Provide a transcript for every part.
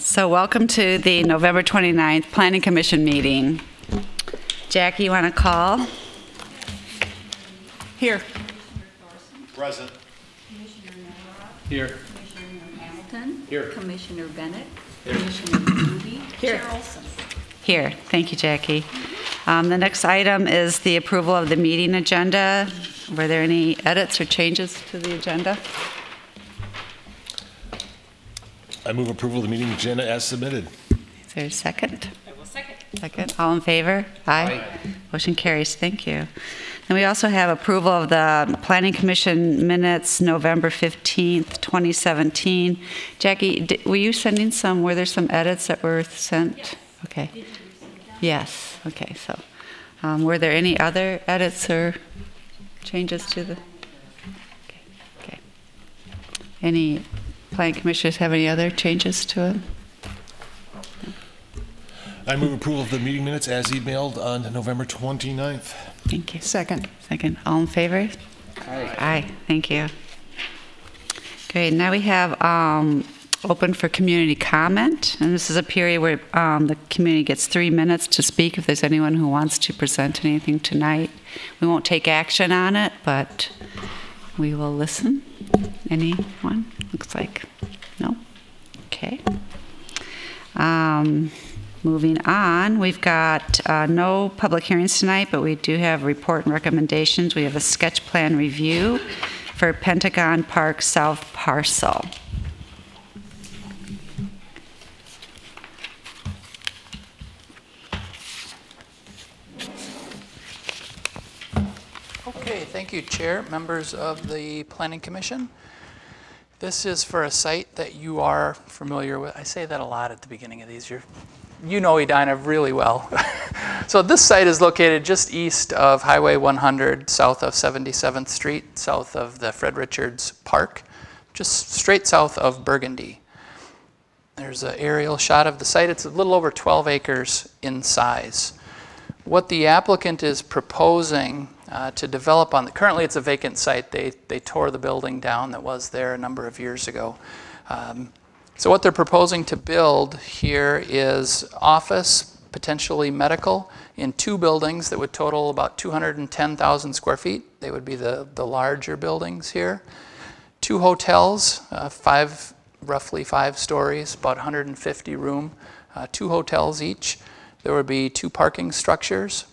So welcome to the November 29th Planning Commission meeting. Jackie, you want to call? Here. Present. Commissioner Miller. Here. Commissioner Hamilton. Here. Commissioner Bennett. Here. Commissioner Ruby. Here. Chair Olson. Here. Thank you, Jackie. The next item is the approval of the meeting agenda. Were there any edits or changes to the agenda? I move approval of the meeting agenda as submitted. Is there a second? I will second. Second. All in favor? Aye. Motion carries. Thank you. And we also have approval of the Planning Commission minutes, November 15th, 2017. Jackie, were you sending some, were there some edits that were sent? Yes. Okay. Did you receive that? Yes. Okay. So were there any other edits or changes to the? Okay. Okay. Any planning commissioners have any other changes to it? I move approval of the meeting minutes as emailed on November 29th. Thank you. Second. Second. All in favor? Aye. Aye. Thank you. Great. Now we have open for community comment. And this is a period where the community gets 3 minutes to speak if there's anyone who wants to present anything tonight. We won't take action on it, but we will listen. Anyone? Looks like no. Okay. Moving on, we've got no public hearings tonight, but we do have report and recommendations. We have a sketch plan review for Pentagon Park South Parcel. Okay, thank you, Chair, members of the Planning Commission. This is for a site that you are familiar with. I say that a lot at the beginning of these. You know Edina really well. So this site is located just east of Highway 100, south of 77th Street, south of the Fred Richards Park, just straight south of Burgundy. There's an aerial shot of the site. It's a little over 12 acres in size. What the applicant is proposing to develop on, currently it's a vacant site. They tore the building down that was there a number of years ago. So what they're proposing to build here is office, potentially medical, in 2 buildings that would total about 210,000 square feet. They would be the larger buildings here. 2 hotels, roughly 5 stories, about 150 room, 2 hotels each. There would be 2 parking structures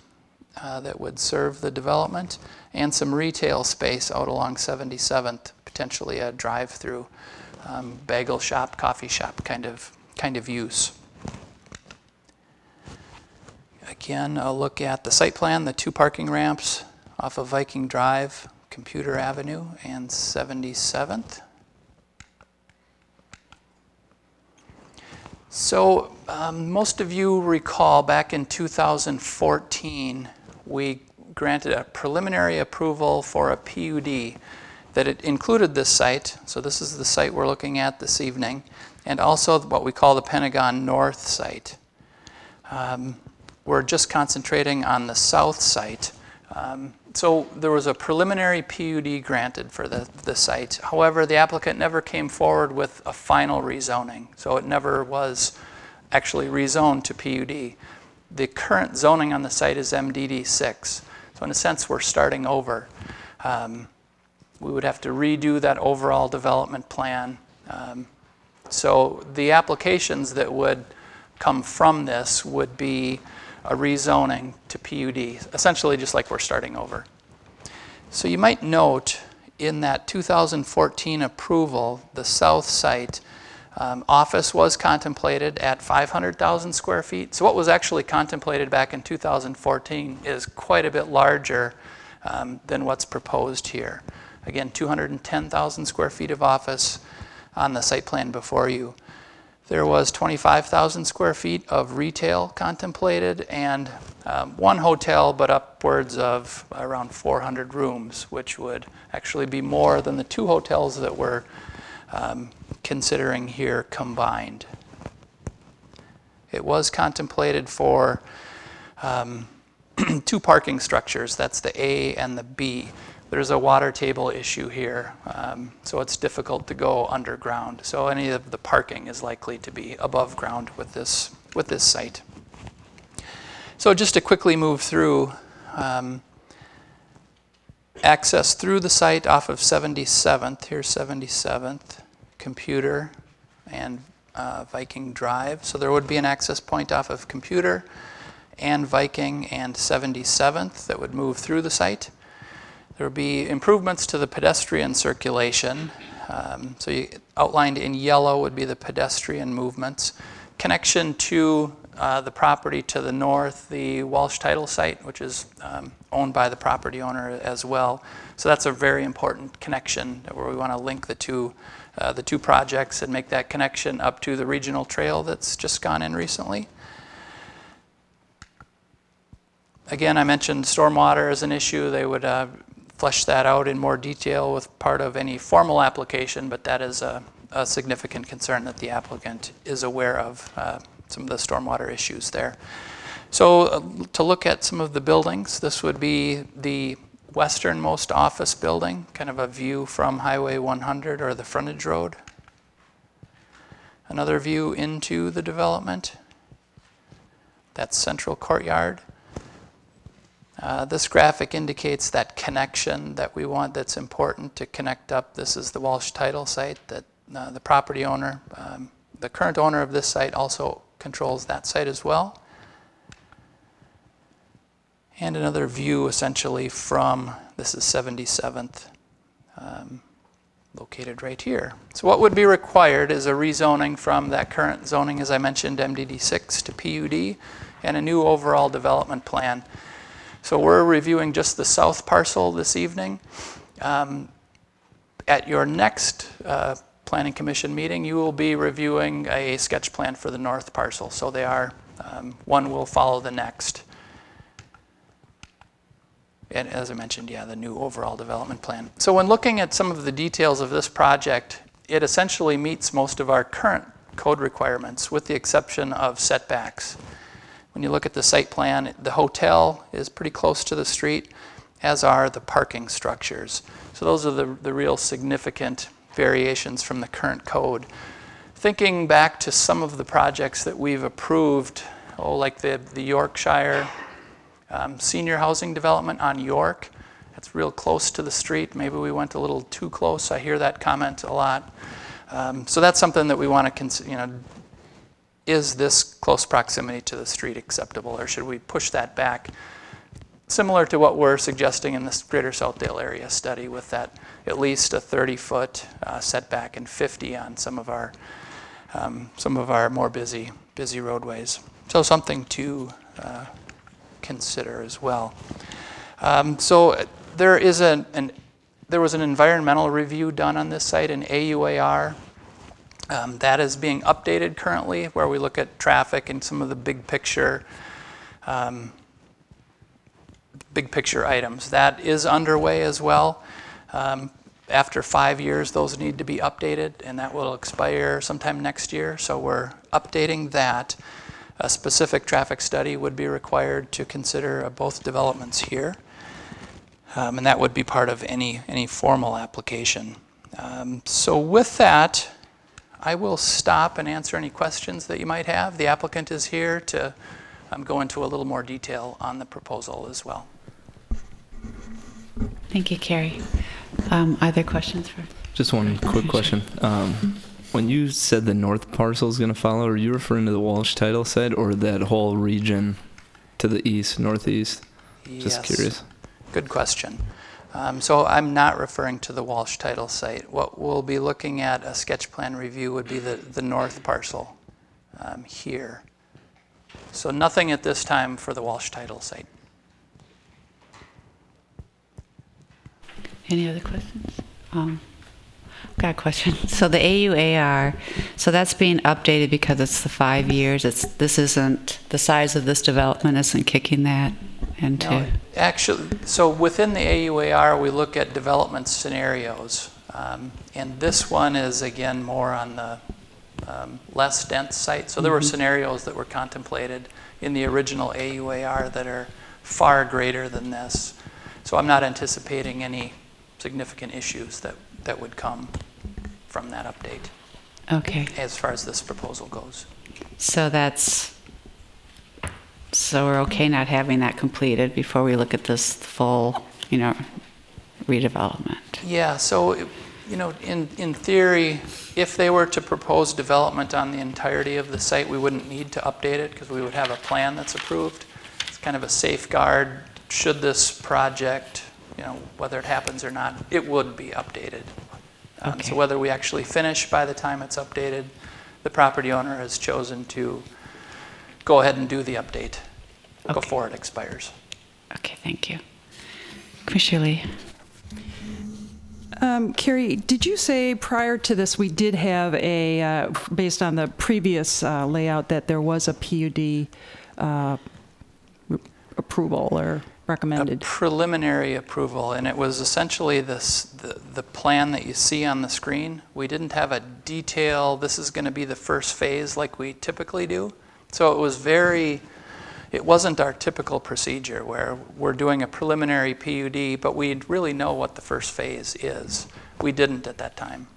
that would serve the development, and some retail space out along 77th, potentially a drive-through bagel shop, coffee shop kind of use. Again, a look at the site plan, the 2 parking ramps off of Viking Drive, Computer Avenue, and 77th. So most of you recall back in 2014, we granted a preliminary approval for a PUD that it included this site. So this is the site we're looking at this evening, and also what we call the Pentagon North site. We're just concentrating on the south site. So there was a preliminary PUD granted for the site. However, the applicant never came forward with a final rezoning, so it never was actually rezoned to PUD. The current zoning on the site is MDD6. So in a sense, we're starting over. We would have to redo that overall development plan. So the applications that would come from this would be a rezoning to PUD, essentially just like we're starting over. So you might note in that 2014 approval, the south site, office was contemplated at 500,000 square feet. So what was actually contemplated back in 2014 is quite a bit larger than what's proposed here. Again, 210,000 square feet of office on the site plan before you. There was 25,000 square feet of retail contemplated, and 1 hotel, but upwards of around 400 rooms, which would actually be more than the 2 hotels that we're considering here combined. It was contemplated for 2 parking structures. That's the A and the B. there's a water table issue here, so it's difficult to go underground. So any of the parking is likely to be above ground with this site. So just to quickly move through, access through the site off of 77th, here's 77th, Computer and Viking Drive. So there would be an access point off of Computer and Viking and 77th that would move through the site. There would be improvements to the pedestrian circulation. So outlined in yellow would be the pedestrian movements. Connection to the property to the north, the Walsh Title site, which is owned by the property owner as well. So that's a very important connection where we want to link the two projects and make that connection up to the regional trail that's just gone in recently. Again, I mentioned stormwater as an issue. They would flesh that out in more detail with part of any formal application, but that is a significant concern that the applicant is aware of, some of the stormwater issues there. So to look at some of the buildings, this would be the westernmost office building, kind of a view from Highway 100 or the frontage road. Another view into the development. That's Central Courtyard. This graphic indicates that connection that we want, that's important to connect up. This is the Walsh Title site that the property owner, the current owner of this site also controls that site as well. And another view essentially from, this is 77th, located right here. So what would be required is a rezoning from that current zoning, as I mentioned, MDD6 to PUD, and a new overall development plan. So we're reviewing just the south parcel this evening. At your next Planning Commission meeting, you will be reviewing a sketch plan for the north parcel. So they are, one will follow the next. And as I mentioned, yeah, the new overall development plan. So when looking at some of the details of this project, it essentially meets most of our current code requirements with the exception of setbacks. When you look at the site plan, the hotel is pretty close to the street, as are the parking structures. So those are the real significant variations from the current code. Thinking back to some of the projects that we've approved, like the Yorkshire senior housing development on York, that's real close to the street. Maybe we went a little too close. I hear that comment a lot. So that's something that we want to consider, is this close proximity to the street acceptable, or should we push that back? Similar to what we're suggesting in this Greater Southdale area study with that at least a 30-foot setback and 50 on some of our more busy roadways. So something to consider as well. So there was an environmental review done on this site, an AUAR. That is being updated currently, where we look at traffic and some of the big picture items. That is underway as well. After 5 years, those need to be updated, and that will expire sometime next year. So we're updating that. A specific traffic study would be required to consider both developments here, and that would be part of any formal application. So with that, I will stop and answer any questions that you might have. The applicant is here to go into a little more detail on the proposal as well. Thank you, Carrie. Are there questions for? Just one quick question. When you said the north parcel is going to follow, are you referring to the Walsh Title site or that whole region to the east, northeast? Just Yes. curious. Good question. So I'm not referring to the Walsh Title site. What we'll be looking at, a sketch plan review, would be the north parcel here. So nothing at this time for the Walsh Title site. Any other questions? Got a question. So the AUAR, so that's being updated because it's the 5 years. This isn't, the size of this development isn't kicking that into. No, actually, so within the AUAR, we look at development scenarios. And this one is, again, more on the less dense site. So there were scenarios that were contemplated in the original AUAR that are far greater than this. So I'm not anticipating any significant issues that would come from that update Okay. as far as this proposal goes. So we're okay not having that completed before we look at this full, redevelopment. Yeah, so, in theory, if they were to propose development on the entirety of the site, we wouldn't need to update it because we would have a plan that's approved. It's kind of a safeguard. Should this project, whether it happens or not, it would be updated. Okay. So whether we actually finish by the time it's updated, the property owner has chosen to go ahead and do the update before it expires. Okay, thank you. Commissioner Lee. Carrie, did you say prior to this we did have based on the previous layout, that there was a PUD approval or recommended? A preliminary approval, and it was essentially the plan that you see on the screen. We didn't have a detail, this is going to be the first phase like we typically do. So it wasn't our typical procedure where we're doing a preliminary PUD, but we'd really know what the first phase is. We didn't at that time.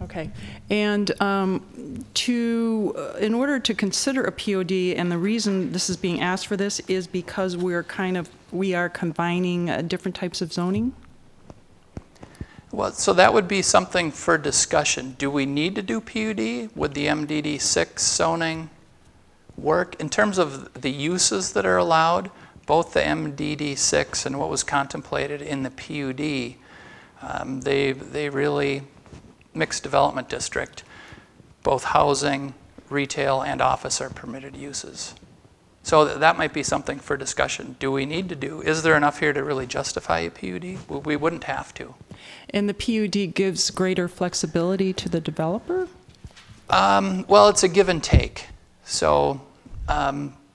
Okay. And in order to consider a POD, and the reason this is being asked for this is because we are combining different types of zoning? Well, so that would be something for discussion. Do we need to do PUD? Would the MDD6 zoning work? In terms of the uses that are allowed, both the MDD6 and what was contemplated in the PUD, they really mixed development district. Both housing, retail, and office are permitted uses. So that might be something for discussion. Do we need to do? Is there enough here to really justify a PUD? We wouldn't have to. And the PUD gives greater flexibility to the developer? Well, it's a give and take. So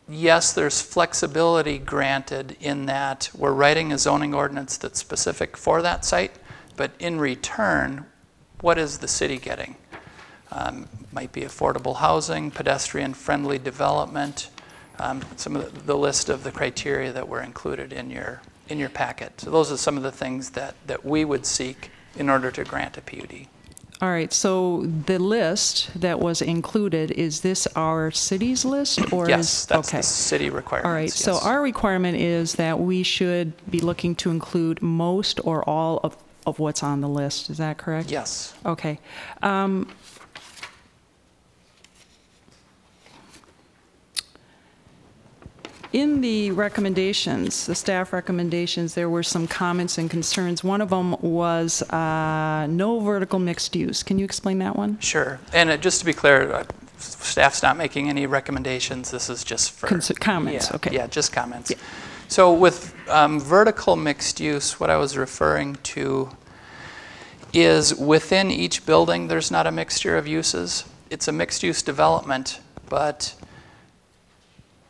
yes, there's flexibility granted in that we're writing a zoning ordinance that's specific for that site, but in return, what is the city getting? Might be affordable housing, pedestrian-friendly development, some of the list of the criteria that were included in your packet. So those are some of the things that we would seek in order to grant a PUD. All right, so the list that was included, is this our city's list? Or Yes, that's the city requirements. All right, yes. so our requirement is that we should be looking to include most or all of what's on the list. Is that correct? Yes. Okay. In the recommendations, the staff recommendations, there were some comments and concerns. One of them was no vertical mixed use. Can you explain that one? Sure. And just to be clear, staff's not making any recommendations. This is just for comments. Yeah, okay. Yeah, just comments. Yeah. So with vertical mixed use, what I was referring to is within each building, there's not a mixture of uses. It's a mixed use development, but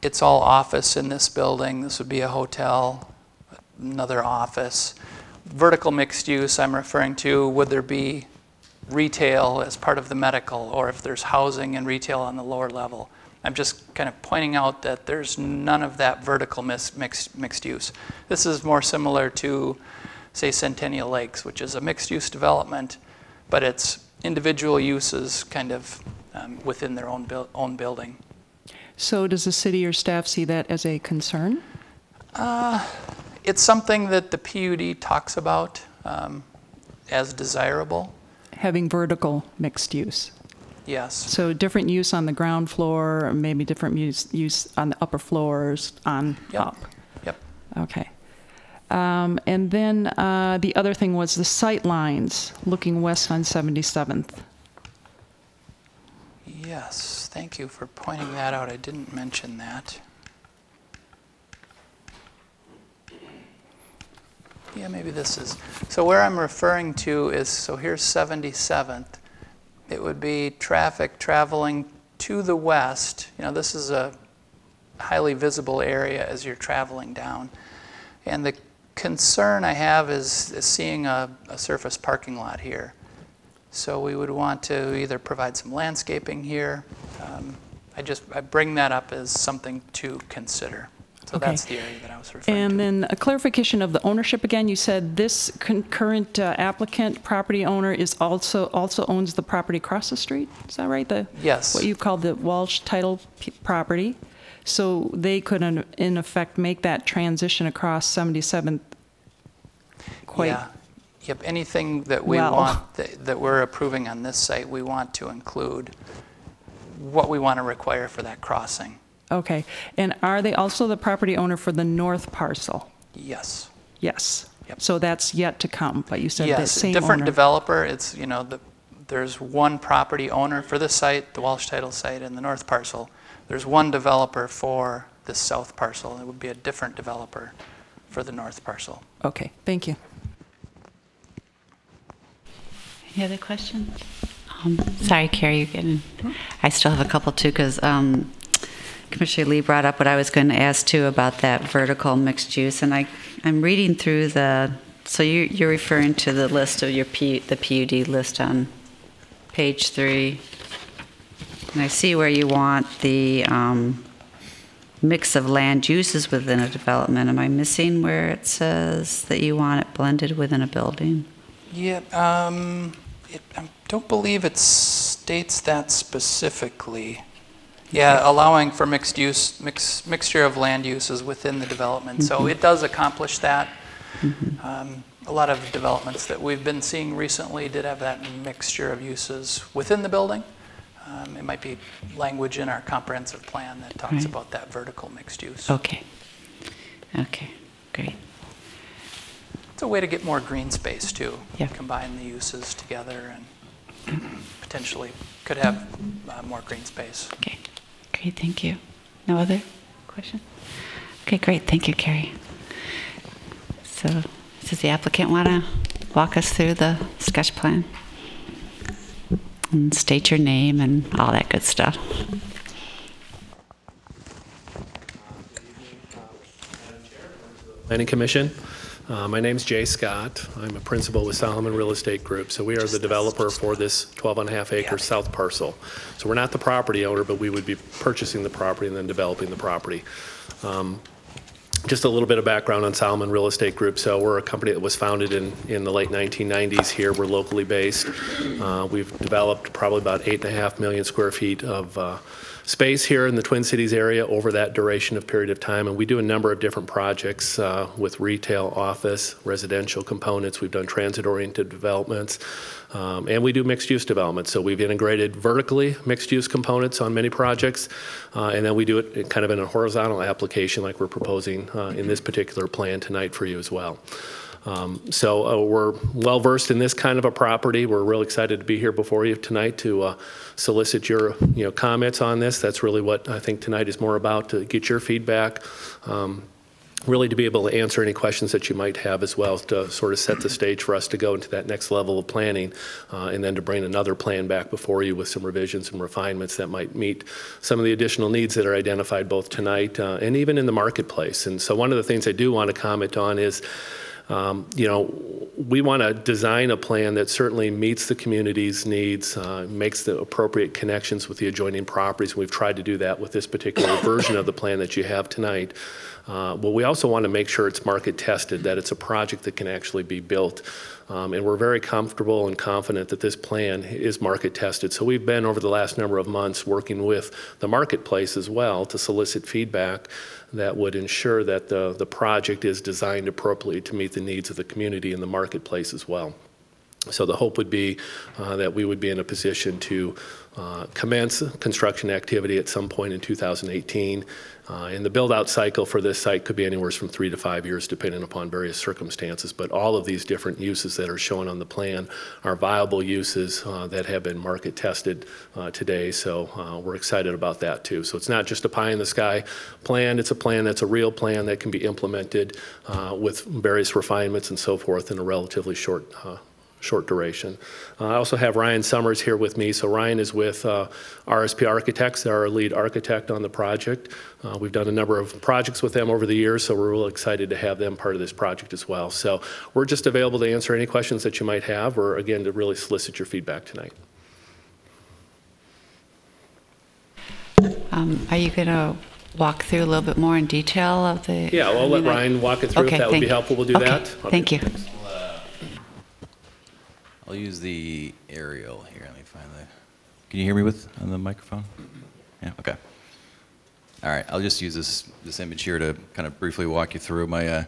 it's all office in this building. This would be a hotel, another office. Vertical mixed use, I'm referring to, would there be retail as part of the medical, or if there's housing and retail on the lower level. I'm just kind of pointing out that there's none of that vertical mixed use. This is more similar to, say, Centennial Lakes, which is a mixed use development, but it's individual uses kind of within their own building. So does the city or staff see that as a concern? It's something that the PUD talks about as desirable. Having vertical mixed use. Yes. So different use on the ground floor, or maybe different use on the upper floors on up. Yep. Okay. And then the other thing was the sight lines looking west on 77th. Yes, thank you for pointing that out. I didn't mention that. Yeah, maybe this is. So where I'm referring to is, so here's 77th. It would be traffic traveling to the west. This is a highly visible area as you're traveling down. And the concern I have is seeing a surface parking lot here. So we would want to either provide some landscaping here. I bring that up as something to consider. So Okay. that's the area that I was referring to. And then a clarification of the ownership again. You said this current applicant, property owner, is also owns the property across the street? Is that right? Yes. What you call the Walsh title property? So they could, in effect, make that transition across 77th quite Yeah. Yep, anything that we well. want, that we're approving on this site, we want to include what we want to require for that crossing. Okay. And are they also the property owner for the north parcel? Yes. Yes. Yep. So that's yet to come, but you said the Yes, same different owner. developer. It's, there's one property owner for this site, the Walsh title site, and the north parcel. There's one developer for the south parcel. It would be a different developer for the north parcel. Okay, thank you. Any other questions? Sorry, Carrie, you're getting, I still have a couple too, because Commissioner Lee brought up what I was going to ask too about that vertical mixed use, and I'm reading through so you're referring to the list of the PUD list on page 3, and I see where you want the mix of land uses within a development. Am I missing where it says that you want it blended within a building? Yeah, I don't believe it states that specifically. Yeah, allowing for mixed use, mixture of land uses within the development. So it does accomplish that. A lot of developments that we've been seeing recently did have that mixture of uses within the building. It might be language in our comprehensive plan that talks Right. about that vertical mixed use. Okay. Okay, great. It's a way to get more green space too. Yeah. Combine the uses together and potentially could have more green space. Okay, great, thank you. No other question? Okay, great, thank you, Carrie. So, does the applicant want to walk us through the sketch plan? And state your name and all that good stuff. Planning Commission. My name's Jay Scott. I'm a principal with Solomon Real Estate Group. So we are the developer for this 12.5-acre south parcel. So we're not the property owner, but we would be purchasing the property and then developing the property. Just a little bit of background on Solomon Real Estate Group. So we're a company that was founded in the late 1990s here. We're locally based. We've developed probably about 8.5 million square feet of space here in the Twin Cities area over that duration of period of time. And we do a number of different projects with retail, office, residential components. We've done transit-oriented developments. And we do mixed-use development. So we've integrated vertically mixed-use components on many projects, and then we do it kind of in a horizontal application like we're proposing in this particular plan tonight for you as well. So we're well-versed in this kind of a property. We're real excited to be here before you tonight to solicit your comments on this. That's really what I think tonight is more about, to get your feedback. Really to be able to answer any questions that you might have as well, to sort of set the stage for us to go into that next level of planning, and then to bring another plan back before you with some revisions and refinements that might meet some of the additional needs that are identified both tonight and even in the marketplace. And so one of the things I do want to comment on is, we want to design a plan that certainly meets the community's needs, makes the appropriate connections with the adjoining properties. We've tried to do that with this particular version of the plan that you have tonight. But we also want to make sure it's market tested, that it's a project that can actually be built. And we're very comfortable and confident that this plan is market tested. So we've been over the last number of months working with the marketplace as well to solicit feedback that would ensure that the project is designed appropriately to meet the needs of the community and the marketplace as well. So the hope would be that we would be in a position to commence construction activity at some point in 2018. And the build-out cycle for this site could be anywhere from 3 to 5 years, depending upon various circumstances. But all of these different uses that are shown on the plan are viable uses that have been market tested today. So we're excited about that too. So it's not just a pie-in-the-sky plan. It's a plan that's a real plan that can be implemented with various refinements and so forth in a relatively short duration. I also have Ryan Summers here with me. So Ryan is with RSP Architects. They're our lead architect on the project. We've done a number of projects with them over the years, so we're real excited to have them part of this project as well. So we're just available to answer any questions that you might have, or again, to really solicit your feedback tonight. Are you going to walk through a little bit more in detail of the? Yeah, well, I'll let Ryan walk it through if that would be helpful. We'll do okay, that. Thank you. I'll use the aerial here. Let me find the. Can you hear me on the microphone? Yeah. Okay. All right. I'll just use this image here to kind of briefly walk you through. My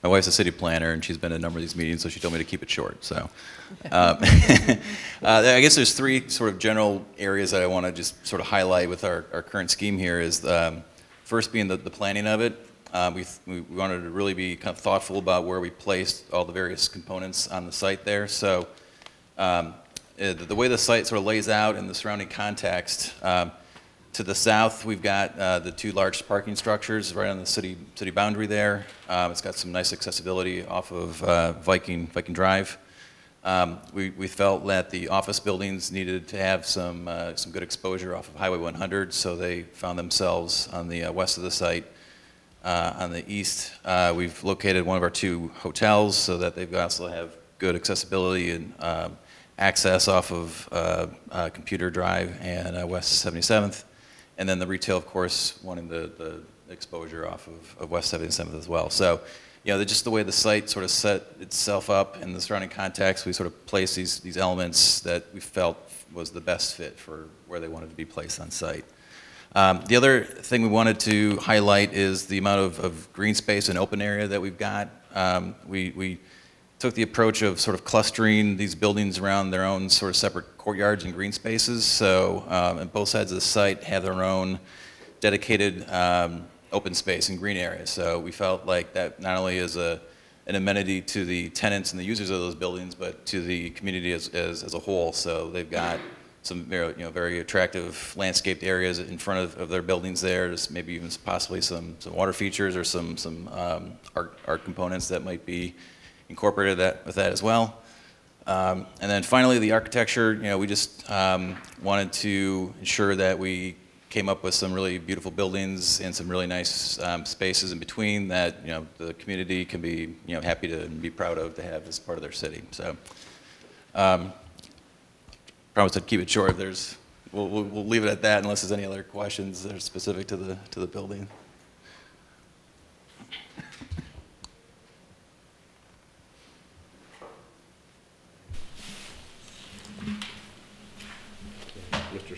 wife's a city planner, and she's been at a number of these meetings, so she told me to keep it short. So, I guess there's three sort of general areas that I want to just sort of highlight with our current scheme here. Is first being the planning of it. We wanted to really be kind of thoughtful about where we placed all the various components on the site there. So. The way the site sort of lays out in the surrounding context, to the south we've got the two large parking structures right on the city boundary there. It's got some nice accessibility off of Viking Drive. We felt that the office buildings needed to have some good exposure off of Highway 100, so they found themselves on the west of the site. On the east, we've located one of our two hotels so that they also have good accessibility and access off of Computer Drive and West 77th. And then the retail, of course, wanting the exposure off of West 77th as well. So, just the way the site sort of set itself up in the surrounding context, we sort of placed these elements that we felt was the best fit for where they wanted to be placed on site. The other thing we wanted to highlight is the amount of green space and open area that we've got. We took the approach of sort of clustering these buildings around their own sort of separate courtyards and green spaces. So and both sides of the site have their own dedicated open space and green areas. So we felt like that not only is an amenity to the tenants and the users of those buildings, but to the community as a whole. So they've got some very attractive landscaped areas in front of their buildings there. There's maybe even possibly some water features or some art components that might be incorporated with that as well. And then finally, the architecture, we just wanted to ensure that we came up with some really beautiful buildings and some really nice spaces in between that, the community can be, happy to be proud of to have as part of their city. So, promise to keep it short. We'll leave it at that unless there's any other questions that are specific to the building.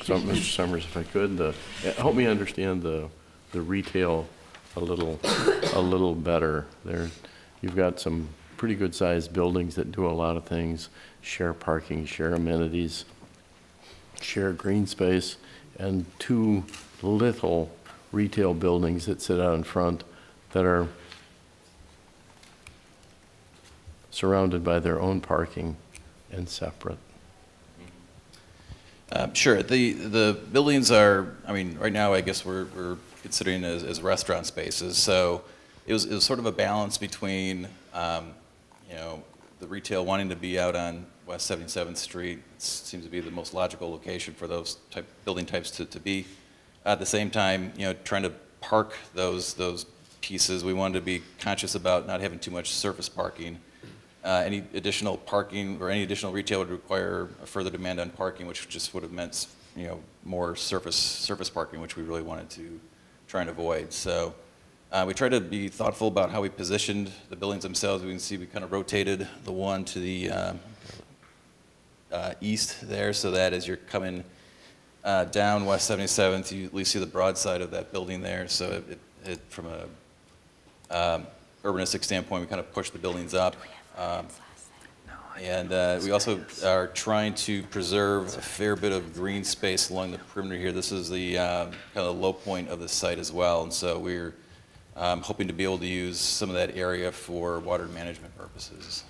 Mr. Summers, if I could, help me understand the retail a little better. You've got some pretty good sized buildings that do a lot of things: share parking, share amenities, share green space, and two little retail buildings that sit out in front that are surrounded by their own parking and separate. Sure. The buildings are, right now I guess we're considering as restaurant spaces. So it was sort of a balance between, the retail wanting to be out on West 77th Street. It seems to be the most logical location for those building types to be. At the same time, trying to park those pieces, we wanted to be conscious about not having too much surface parking. Any additional parking or any additional retail would require a further demand on parking, which just would have meant, more surface parking, which we really wanted to try and avoid. So we tried to be thoughtful about how we positioned the buildings themselves. We can see we kind of rotated the one to the east there, so that as you're coming down West 77th, you at least see the broad side of that building there. So it from a urbanistic standpoint, we kind of pushed the buildings up. We also are trying to preserve a fair bit of green space along the perimeter here. This is the kind of low point of the site as well, and so we're hoping to be able to use some of that area for water management purposes.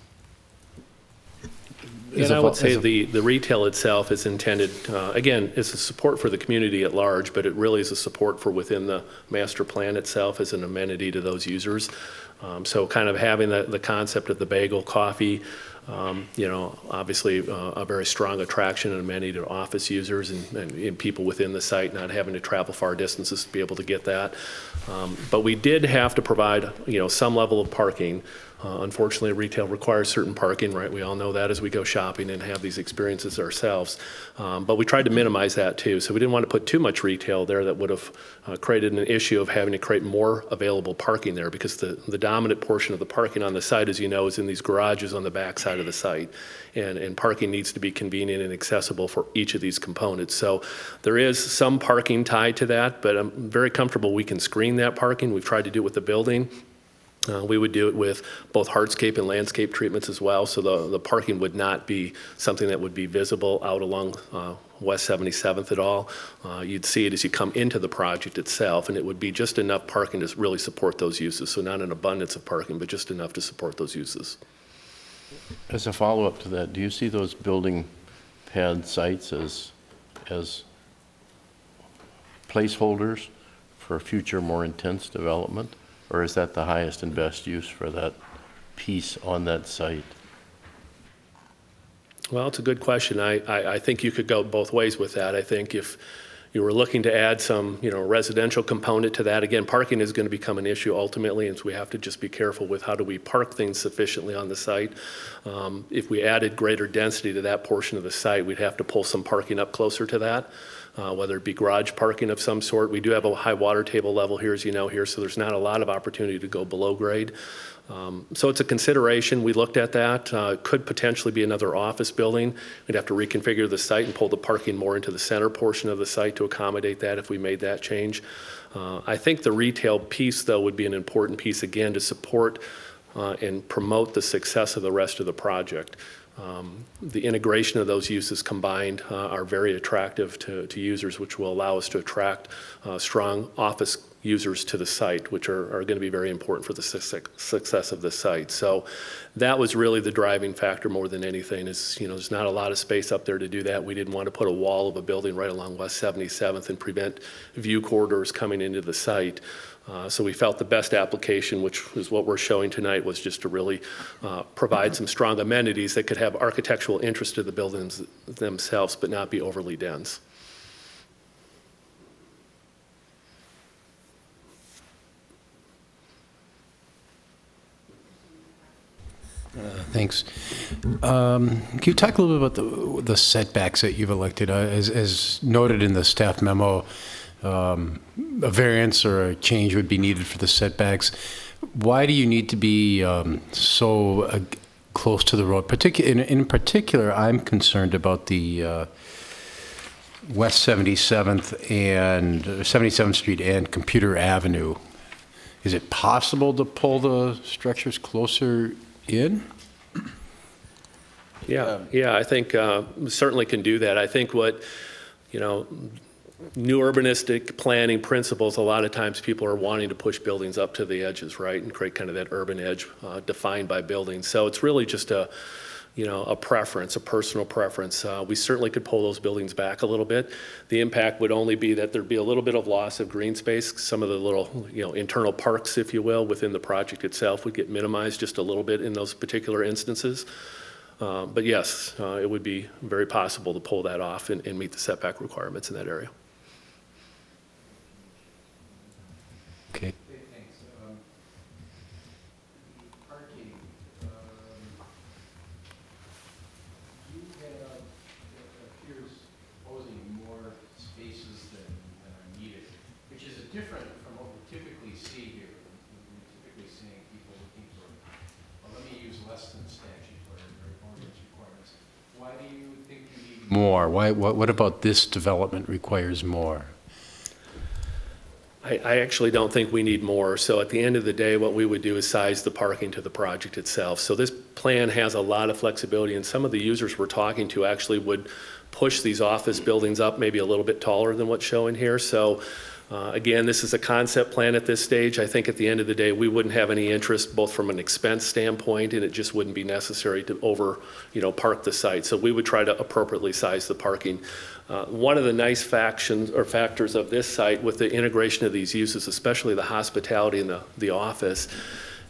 And I would say the retail itself is intended, again, it's a support for the community at large, but it really is a support for within the master plan itself as an amenity to those users. So kind of having the concept of the bagel coffee, obviously a very strong attraction and amenity to office users and people within the site, not having to travel far distances to be able to get that. But we did have to provide, some level of parking Unfortunately, retail requires certain parking, right? We all know that as we go shopping and have these experiences ourselves. But we tried to minimize that too. So we didn't want to put too much retail there that would have created an issue of having to create more available parking there, because the dominant portion of the parking on the site, as you know, is in these garages on the back side of the site. And parking needs to be convenient and accessible for each of these components. So there is some parking tied to that, but I'm very comfortable we can screen that parking. We've tried to do it with the building. We would do it with both hardscape and landscape treatments as well, so the parking would not be something that would be visible out along West 77th at all. You'd see it as you come into the project itself, and it would be just enough parking to really support those uses. So not an abundance of parking, but just enough to support those uses. As a follow-up to that, do you see those building pad sites as placeholders for future more intense development? Or is that the highest and best use for that piece on that site? Well, it's a good question. I think you could go both ways with that. I think if you were looking to add some, residential component to that, again, parking is going to become an issue ultimately, and so we have to just be careful with how do we park things sufficiently on the site. If we added greater density to that portion of the site, we'd have to pull some parking up closer to that. Whether it be garage parking of some sort. We do have a high water table level here, as you know here, so there's not a lot of opportunity to go below grade. So it's a consideration. We looked at that. Could potentially be another office building. We'd have to reconfigure the site and pull the parking more into the center portion of the site to accommodate that if we made that change. I think the retail piece, though, would be an important piece, again, to support and promote the success of the rest of the project. The integration of those uses combined are very attractive to users, which will allow us to attract strong office users to the site, which are going to be very important for the success of the site. So that was really the driving factor more than anything is, there's not a lot of space up there to do that. We didn't want to put a wall of a building right along West 77th and prevent view corridors coming into the site. So we felt the best application, which is what we're showing tonight, was just to really provide some strong amenities that could have architectural interest to the buildings themselves, but not be overly dense. Thanks. Can you talk a little bit about the setbacks that you've elected? As noted in the staff memo, a variance or a change would be needed for the setbacks. Why do you need to be so close to the road? In particular, I'm concerned about the West 77th and 77th Street and Computer Avenue. Is it possible to pull the structures closer in? Yeah, I think we certainly can do that. I think what, new urbanistic planning principles, a lot of times people are wanting to push buildings up to the edges, right, and create kind of that urban edge defined by buildings. So it's really just a preference, a personal preference. We certainly could pull those buildings back a little bit. The impact would only be that there'd be a little bit of loss of green space. Some of the little, internal parks, if you will, within the project itself would get minimized just a little bit in those particular instances. But yes, it would be very possible to pull that off and meet the setback requirements in that area. Okay. Thanks. Parking. You have, it appears, proposing more spaces than are needed, which is different from what we typically see here. We're typically seeing people looking for, well, let me use less than statutory or ordinance requirements. Why do you think you need More? What about this development requires more? I actually don't think we need more. So at the end of the day, what we would do is size the parking to the project itself. So this plan has a lot of flexibility, and some of the users we're talking to actually would push these office buildings up maybe a little bit taller than what's shown here. So again, this is a concept plan at this stage. I think at the end of the day, we wouldn't have any interest both from an expense standpoint, and it just wouldn't be necessary to park the site. So we would try to appropriately size the parking. One of the nice factors of this site with the integration of these uses, especially the hospitality and the office,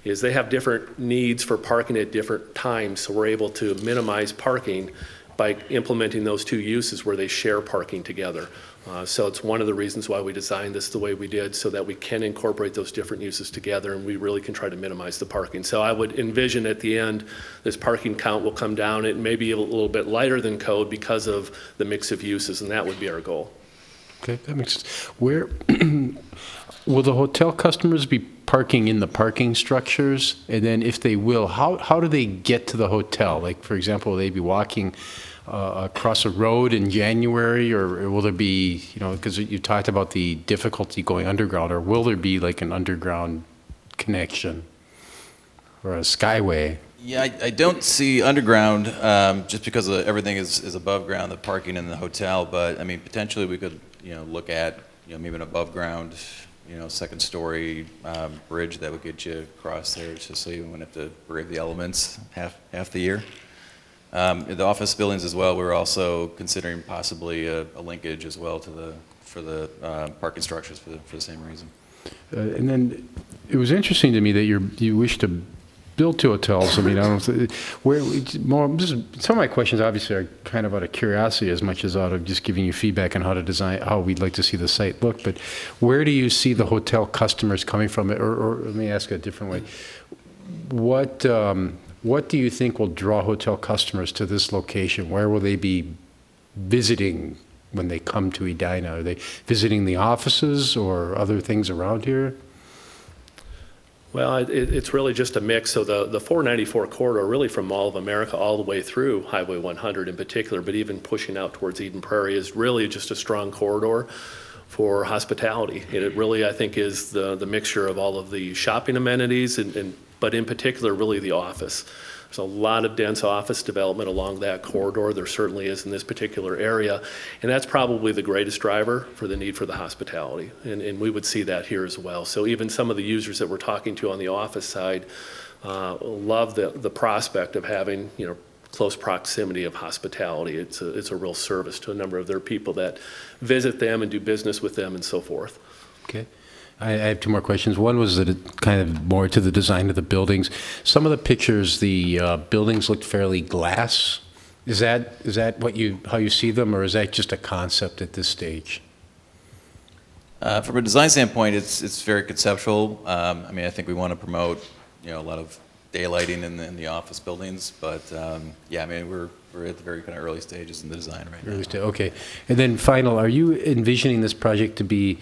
is they have different needs for parking at different times. So we're able to minimize parking by implementing those two uses where they share parking together. So it's one of the reasons why we designed this the way we did, so that we can incorporate those different uses together, and we really can try to minimize the parking. So I would envision at the end, this parking count will come down. It may be a little bit lighter than code because of the mix of uses, and that would be our goal. Okay, that makes sense. Where will the hotel customers be parking in the parking structures? And then if they will, how do they get to the hotel? Like, for example, will they be walking across a road in January, or will there be, because you talked about the difficulty going underground, or will there be like an underground connection or a skyway? Yeah, I don't see underground, just because everything is above ground, the parking in the hotel. But I mean, potentially we could, look at, maybe an above ground, second story bridge that would get you across there, just so you wouldn't have to brave the elements half the year. The office buildings as well, we're also considering possibly a linkage as well for the parking structures for the same reason. And then it was interesting to me that you wish to build 2 hotels. I mean, I don't know, some of my questions obviously are kind of out of curiosity as much as out of just giving you feedback on how to design, how we'd like to see the site look. But where do you see the hotel customers coming from? Or let me ask it a different way. What do you think will draw hotel customers to this location? Where will they be visiting when they come to Edina? Are they visiting the offices or other things around here? Well, it's really just a mix. So the 494 corridor, really from Mall of America all the way through Highway 100 in particular, but even pushing out towards Eden Prairie, is really just a strong corridor for hospitality. And it really, I think, is the mixture of all of the shopping amenities, but in particular, really the office. There's a lot of dense office development along that corridor. There certainly is in this particular area. And that's probably the greatest driver for the need for the hospitality. And we would see that here as well. So even some of the users that we're talking to on the office side love the prospect of having, close proximity of hospitality. It's a real service to a number of their people that visit them and do business with them and so forth. Okay. I have 2 more questions. One was that it kind of more to the design of the buildings. Some of the pictures, the buildings looked fairly glass. Is that how you see them, or is that just a concept at this stage? From a design standpoint, it's very conceptual. I mean, I think we want to promote, a lot of daylighting in the office buildings, but yeah, I mean, we're at the very kind of early stages in the design right now. Okay. And then final, are you envisioning this project to be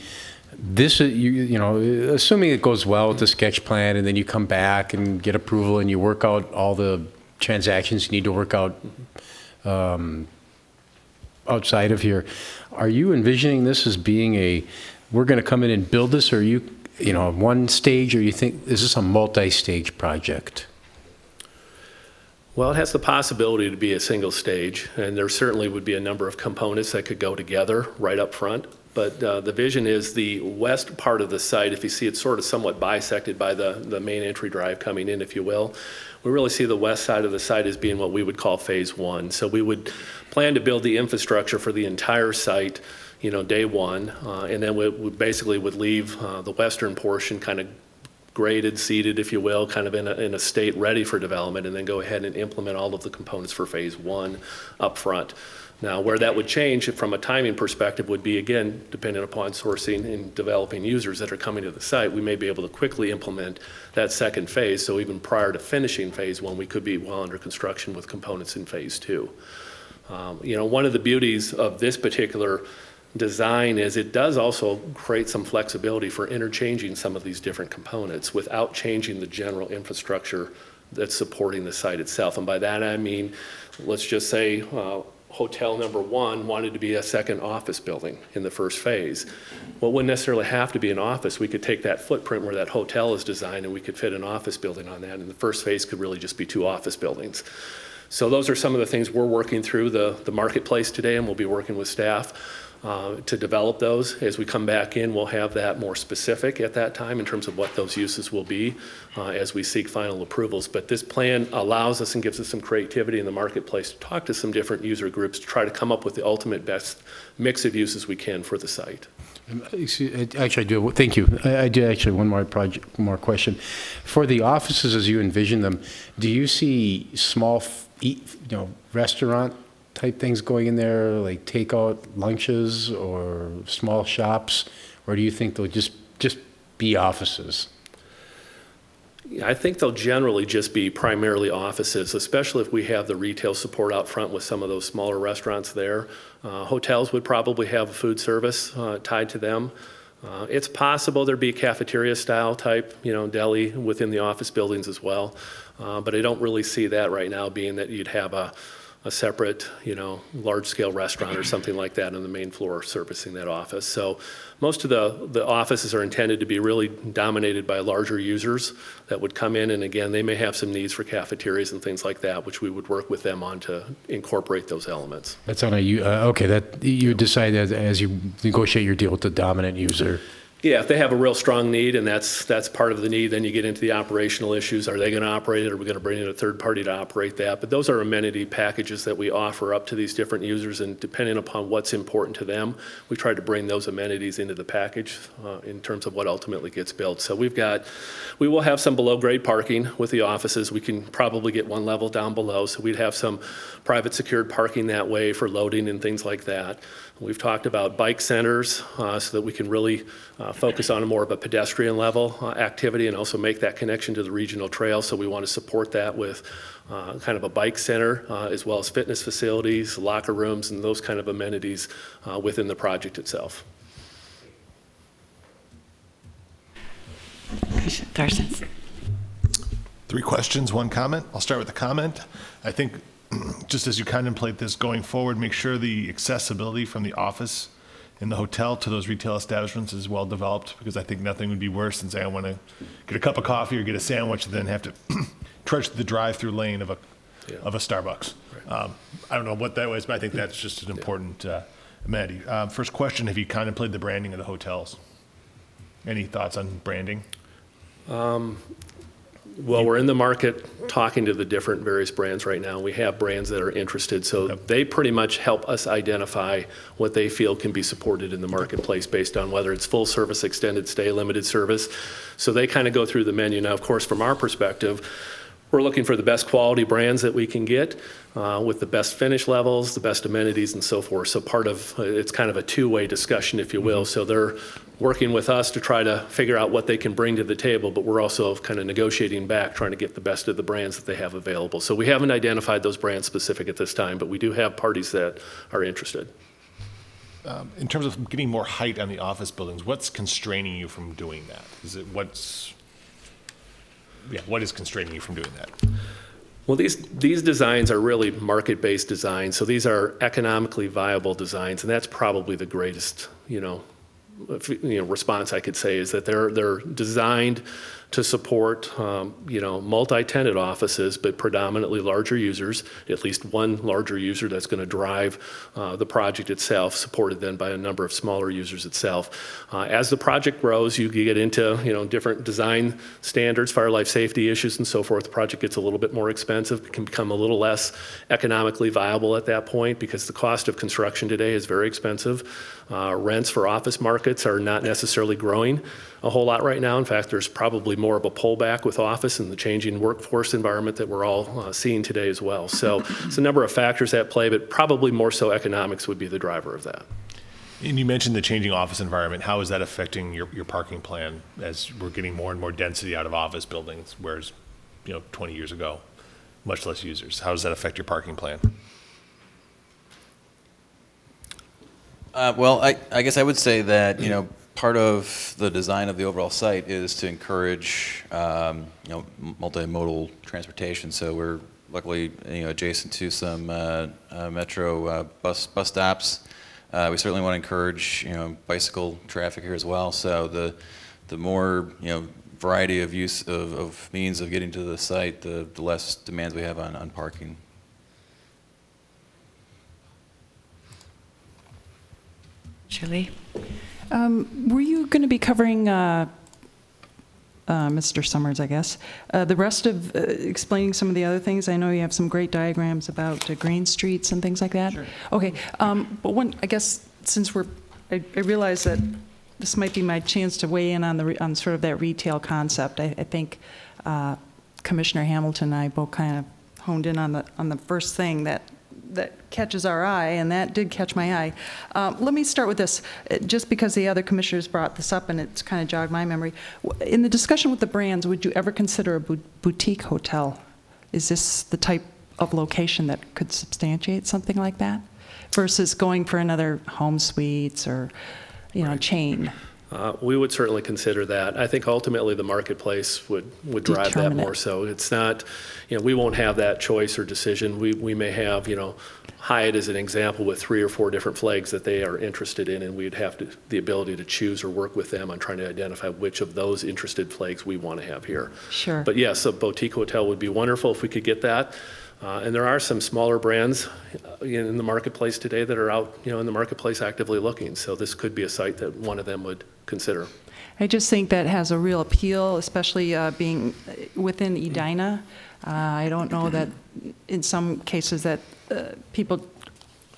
this, assuming it goes well with the sketch plan, and then you come back and get approval and you work out all the transactions you need to work out outside of here, are you envisioning this as being we're going to come in and build this, or are you one stage, or you think, is this a multi-stage project? Well, it has the possibility to be a single stage, and there certainly would be a number of components that could go together right up front. But the vision is the west part of the site, if you see it's sort of somewhat bisected by the main entry drive coming in, if you will. We really see the west side of the site as being what we would call phase 1. So we would plan to build the infrastructure for the entire site, day 1, and then we basically would leave the western portion kind of graded, seeded, if you will, kind of in a state ready for development, and then go ahead and implement all of the components for phase 1 up front. Now, where that would change from a timing perspective would be, again, dependent upon sourcing and developing users that are coming to the site. We may be able to quickly implement that second phase, so even prior to finishing phase 1, we could be well under construction with components in phase 2. One of the beauties of this particular design is it does also create some flexibility for interchanging some of these different components without changing the general infrastructure that's supporting the site itself. And by that I mean, let's just say hotel number 1 wanted to be a second office building in the first phase. Well, it wouldn't necessarily have to be an office. We could take that footprint where that hotel is designed and we could fit an office building on that, and the first phase could really just be 2 office buildings. So those are some of the things we're working through the marketplace today, and we'll be working with staff to develop those. As we come back in, we'll have that more specific at that time in terms of what those uses will be as we seek final approvals. But this plan allows us and gives us some creativity in the marketplace to talk to some different user groups to try to come up with the ultimate best mix of uses we can for the site. Actually, I do. Thank you. I do actually one more question. For the offices as you envision them, do you see small, restaurant type things going in there, like takeout lunches or small shops? Or do you think they'll just be offices? I think they'll generally just be primarily offices, especially if we have the retail support out front with some of those smaller restaurants there. Hotels would probably have a food service tied to them. It's possible there'd be a cafeteria style type, deli within the office buildings as well. But I don't really see that right now, being that you'd have a separate, large-scale restaurant or something like that on the main floor servicing that office. So most of the offices are intended to be really dominated by larger users that would come in, and again, they may have some needs for cafeterias and things like that, which we would work with them on to incorporate those elements. That's on okay, that you decide as you negotiate your deal with the dominant user. Yeah, if they have a real strong need, and that's part of the need, then you get into the operational issues. Are they going to operate it? Are we going to bring in a third party to operate that? But those are amenity packages that we offer up to these different users, and depending upon what's important to them, we try to bring those amenities into the package in terms of what ultimately gets built. So we will have some below grade parking with the offices. We can probably get one level down below, so we'd have some private secured parking that way for loading and things like that. We've talked about bike centers so that we can really focus on more of a pedestrian level activity and also make that connection to the regional trail. So we want to support that with kind of a bike center as well as fitness facilities, locker rooms, and those kind of amenities within the project itself. Parsons. 3 questions, 1 comment. I'll start with the comment. I think just as you contemplate this going forward, make sure the accessibility from the office in the hotel to those retail establishments is well developed, because I think nothing would be worse than saying I want to get a cup of coffee or get a sandwich and then have to trudge the drive-through lane of a Starbucks. Right. I don't know what that was, but I think that's just an important amenity. First question, have you contemplated the branding of the hotels? Any thoughts on branding? Well, we're in the market talking to the different various brands right now. We have brands that are interested, so they pretty much help us identify what they feel can be supported in the marketplace based on whether it's full service, extended stay, limited service. So they kind of go through the menu. Now, of course, from our perspective, we're looking for the best quality brands that we can get with the best finish levels, the best amenities, and so forth. So part of it's kind of a two-way discussion, if you will. So they're working with us to try to figure out what they can bring to the table, but we're also kind of negotiating back, trying to get the best of the brands that they have available. So we haven't identified those brands specific at this time, but we do have parties that are interested. In terms of getting more height on the office buildings, what's constraining you from doing that? What is constraining you from doing that? Well, these designs are really market-based designs, so these are economically viable designs, and that's probably the greatest, response I could say, is that they're designed to support, multi-tenant offices, but predominantly larger users, at least one larger user that's going to drive the project itself, supported then by a number of smaller users itself. As the project grows, you get into, different design standards, fire life safety issues and so forth. The project gets a little bit more expensive. It can become a little less economically viable at that point because the cost of construction today is very expensive. Rents for office markets are not necessarily growing a whole lot right now. In fact, there's probably more of a pullback with office and the changing workforce environment that we're all seeing today as well. So it's a number of factors at play, but probably more so economics would be the driver of that. And you mentioned the changing office environment. How is that affecting your parking plan as we're getting more and more density out of office buildings, whereas 20 years ago, much less users? How does that affect your parking plan? Well, I guess I would say that, part of the design of the overall site is to encourage, multimodal transportation. So we're luckily, adjacent to some metro bus stops. We certainly want to encourage, bicycle traffic here as well. So the more, variety of use of means of getting to the site, the less demands we have on parking. Julie? Were you going to be covering, Mr. Summers, I guess, the rest of explaining some of the other things? I know you have some great diagrams about green streets and things like that. Sure. Okay, but I guess since I realize that this might be my chance to weigh in on sort of that retail concept. I think Commissioner Hamilton and I both kind of honed in on the first thing, that that catches our eye, and that did catch my eye. Let me start with this, just because the other commissioners brought this up and it's kind of jogged my memory. In the discussion with the brands, would you ever consider a boutique hotel? Is this the type of location that could substantiate something like that versus going for another Home Suites or, chain? We would certainly consider that. I think ultimately the marketplace would drive that more so. It's not, we won't have that choice or decision. We may have, Hyatt as an example with 3 or 4 different flags that they are interested in, and we'd have the ability to choose or work with them on trying to identify which of those interested flags we want to have here. Sure. But yes, a boutique hotel would be wonderful if we could get that. And there are some smaller brands in the marketplace today that are out, in the marketplace actively looking. So this could be a site that one of them would consider. I just think that has a real appeal, especially being within Edina. I don't know that in some cases that people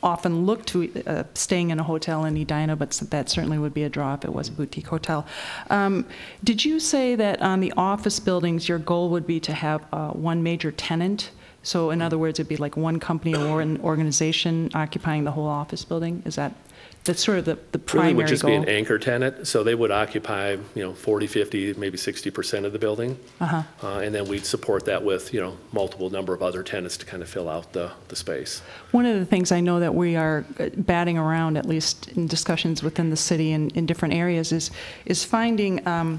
often look to staying in a hotel in Edina, but that certainly would be a draw if it was a boutique hotel. Did you say that on the office buildings, your goal would be to have one major tenant? So in other words, it'd be like one company or an organization occupying the whole office building? That's sort of the primary really would just goal? be an anchor tenant, so they would occupy 40, 50, maybe 60% of the building. And then we'd support that with multiple number of other tenants to kind of fill out the space. One of the things I know that we are batting around, at least in discussions within the city and in different areas, is finding a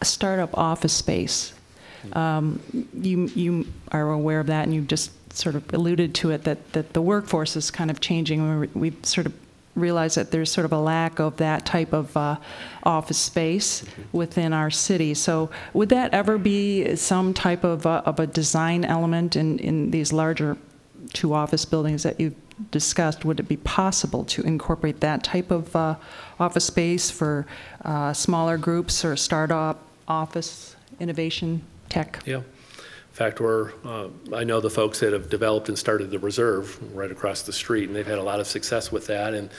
startup office space. You are aware of that, and you've just sort of alluded to it, that the workforce is kind of changing. We've sort of realized that there's sort of a lack of that type of office space within our city. So would that ever be some type of a design element in these larger 2 office buildings that you've discussed? Would it be possible to incorporate that type of office space for smaller groups or startup office innovation tech? Yeah. In fact, I know the folks that have developed and started the Reserve right across the street, and they've had a lot of success with that. And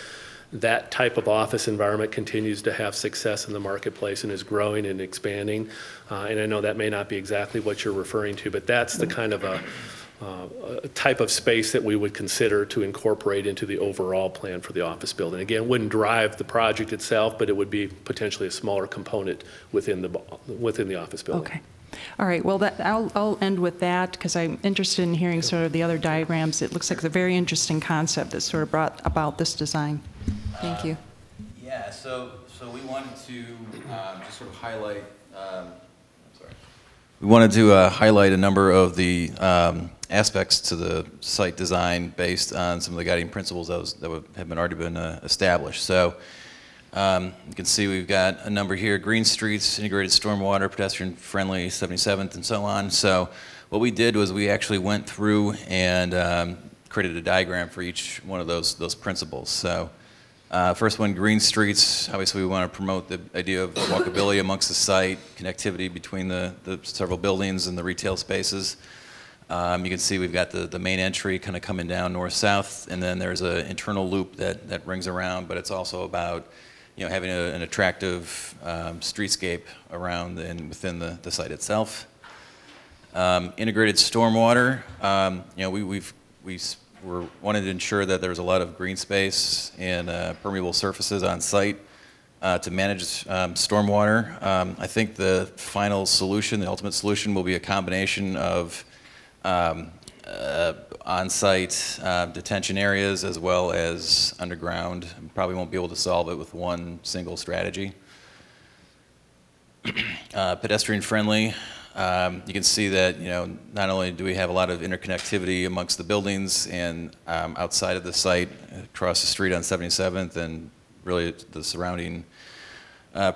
that type of office environment continues to have success in the marketplace and is growing and expanding. And I know that may not be exactly what you're referring to, but that's the kind of a type of space that we would consider to incorporate into the overall plan for the office building. Again, it wouldn't drive the project itself, but it would be potentially a smaller component within the office building. Okay. All right. Well, I'll end with that because I'm interested in hearing sort of the other diagrams. It looks like a very interesting concept that sort of brought about this design. Thank you. Yeah. So we wanted to just sort of highlight. We wanted to highlight a number of the aspects to the site design based on some of the guiding principles that have already been established. So you can see we've got a number here: green streets, integrated stormwater, pedestrian-friendly 77th, and so on. So what we did was we actually went through and created a diagram for each one of those principles. So first one, green streets. Obviously, we want to promote the idea of walkability amongst the site, connectivity between the several buildings and the retail spaces. You can see we've got the main entry kind of coming down north-south, and then there's an internal loop that rings around, but it's also about having an attractive streetscape around and within the site itself. Integrated stormwater. We wanted to ensure that there was a lot of green space and permeable surfaces on site to manage stormwater. I think the final solution, the ultimate solution, will be a combination of on-site detention areas as well as underground. Probably won't be able to solve it with one single strategy. Pedestrian friendly. You can see that not only do we have a lot of interconnectivity amongst the buildings and outside of the site, across the street on 77th and really the surrounding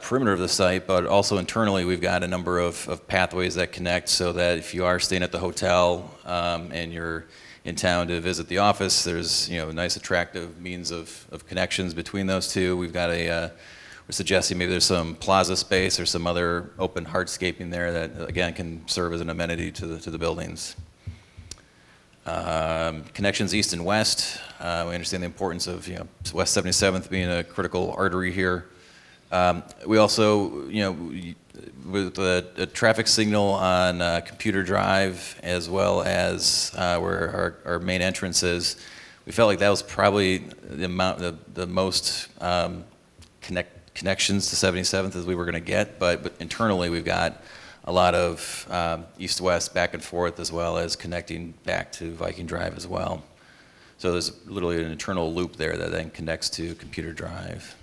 perimeter of the site, but also internally we've got a number of pathways that connect, so that if you are staying at the hotel and you're in town to visit the office, there's a nice attractive means of connections between those two. We've got we're suggesting maybe there's some plaza space or some other open hardscaping there that again can serve as an amenity to the buildings. Connections east and west. We understand the importance of West 77th being a critical artery here. We also, with a traffic signal on Computer Drive, as well as where our main entrance is, we felt like that was probably the most connections to 77th as we were going to get. But internally, we've got a lot of east-west back and forth, as well as connecting back to Viking Drive as well. So there's literally an internal loop there that then connects to Computer Drive.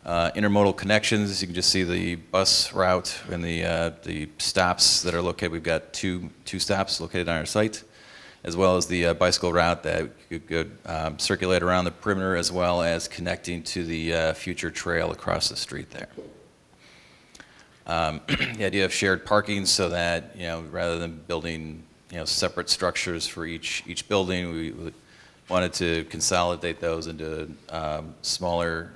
Intermodal connections, you can just see the bus route and the stops that are located. We've got two stops located on our site, as well as the bicycle route that could circulate around the perimeter, as well as connecting to the future trail across the street there. The idea of shared parking, so that, you know, rather than building, you know, separate structures for each building, we wanted to consolidate those into smaller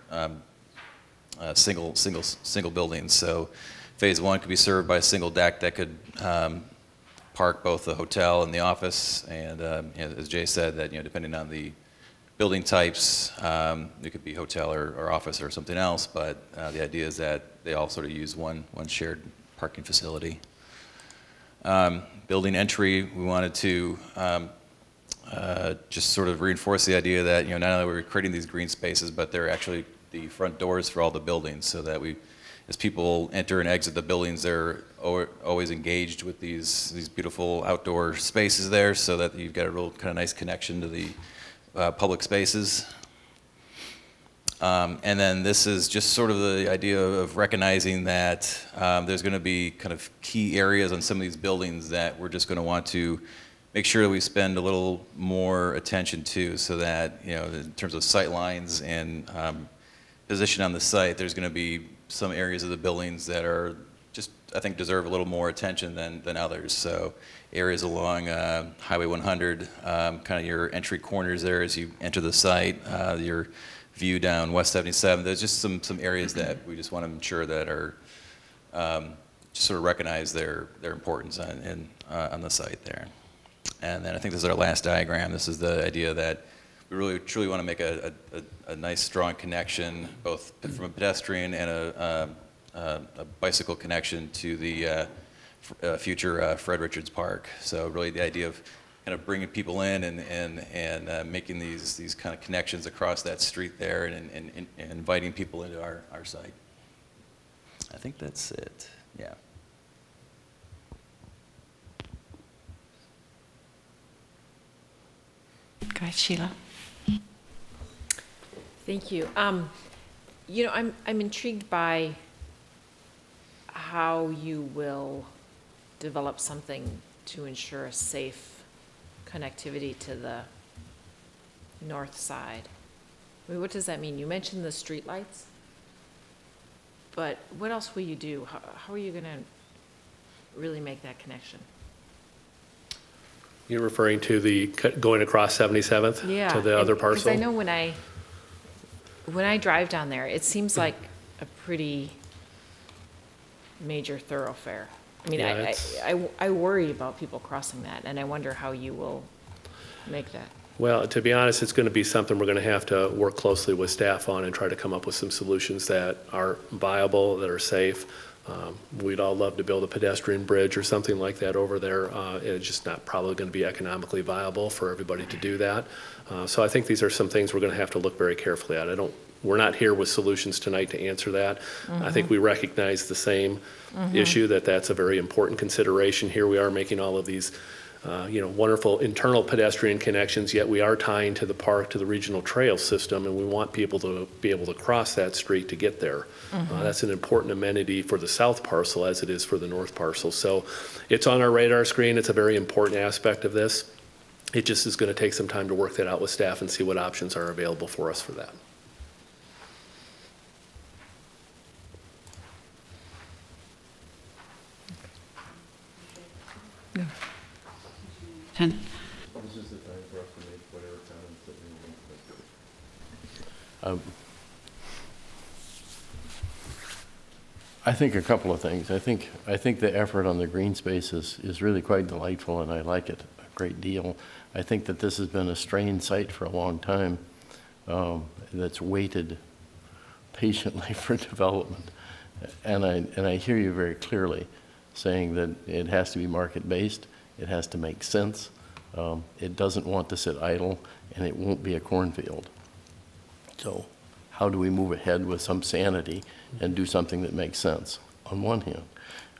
single buildings. So phase one could be served by a single deck that could park both the hotel and the office, and you know, as Jay said, that, you know, depending on the building types, it could be hotel or office or something else, but the idea is that they all sort of use one shared parking facility. Building entry, we wanted to just sort of reinforce the idea that, you know, not only are we creating these green spaces, but they're actually the front doors for all the buildings, so that as people enter and exit the buildings, they're always engaged with these beautiful outdoor spaces there, so that you've got a real kind of nice connection to the public spaces. And then this is just sort of the idea of recognizing that there's going to be kind of key areas on some of these buildings that we're just going to want to make sure that we spend a little more attention to, so that, you know, in terms of sight lines and position on the site, there's going to be some areas of the buildings that are just, I think, deserve a little more attention than others. So areas along Highway 100, kind of your entry corners there as you enter the site, your view down West 77. There's just some areas that we just want to ensure that are just sort of recognize their importance on the site there. And then I think this is our last diagram. This is the idea that we really truly want to make a nice, strong connection, both from a pedestrian and a bicycle connection to the future Fred Richards Park. So really the idea of kind of bringing people in and making these kind of connections across that street there, and inviting people into our site. I think that's it. Yeah. Go ahead, Sheila. Thank you. You know, I'm intrigued by how you will develop something to ensure a safe connectivity to the north side. I mean, what does that mean? You mentioned the streetlights, but what else will you do? How are you going to really make that connection? You're referring to the going across 77th to the other parcel? Because I know when I drive down there, it seems like a pretty major thoroughfare. I mean, Yeah, I worry about people crossing that, and I wonder how you will make that. Well, to be honest, it's going to be something we're going to have to work closely with staff on and try to come up with some solutions that are viable, that are safe. We'd all love to build a pedestrian bridge or something like that over there. It's just not probably going to be economically viable for everybody to do that. So I think these are some things we're going to have to look very carefully at. We're not here with solutions tonight to answer that. I think we recognize the same issue, that's a very important consideration. Here we are making all of these wonderful internal pedestrian connections, yet we are tying to the park, to the regional trail system, and we want people to be able to cross that street to get there. That's an important amenity for the south parcel as it is for the north parcel. So it's on our radar screen. It's a very important aspect of this. It just is going to take some time to work that out with staff and see what options are available for us for that. Ten. This is the time for us to make whatever comments that we want. I think a couple of things. I think the effort on the green spaces is really quite delightful, and I like it a great deal. I think that this has been a strained site for a long time, that's waited patiently for development. And I hear you very clearly saying that it has to be market-based, it has to make sense, it doesn't want to sit idle, and it won't be a cornfield. So how do we move ahead with some sanity and do something that makes sense, on one hand?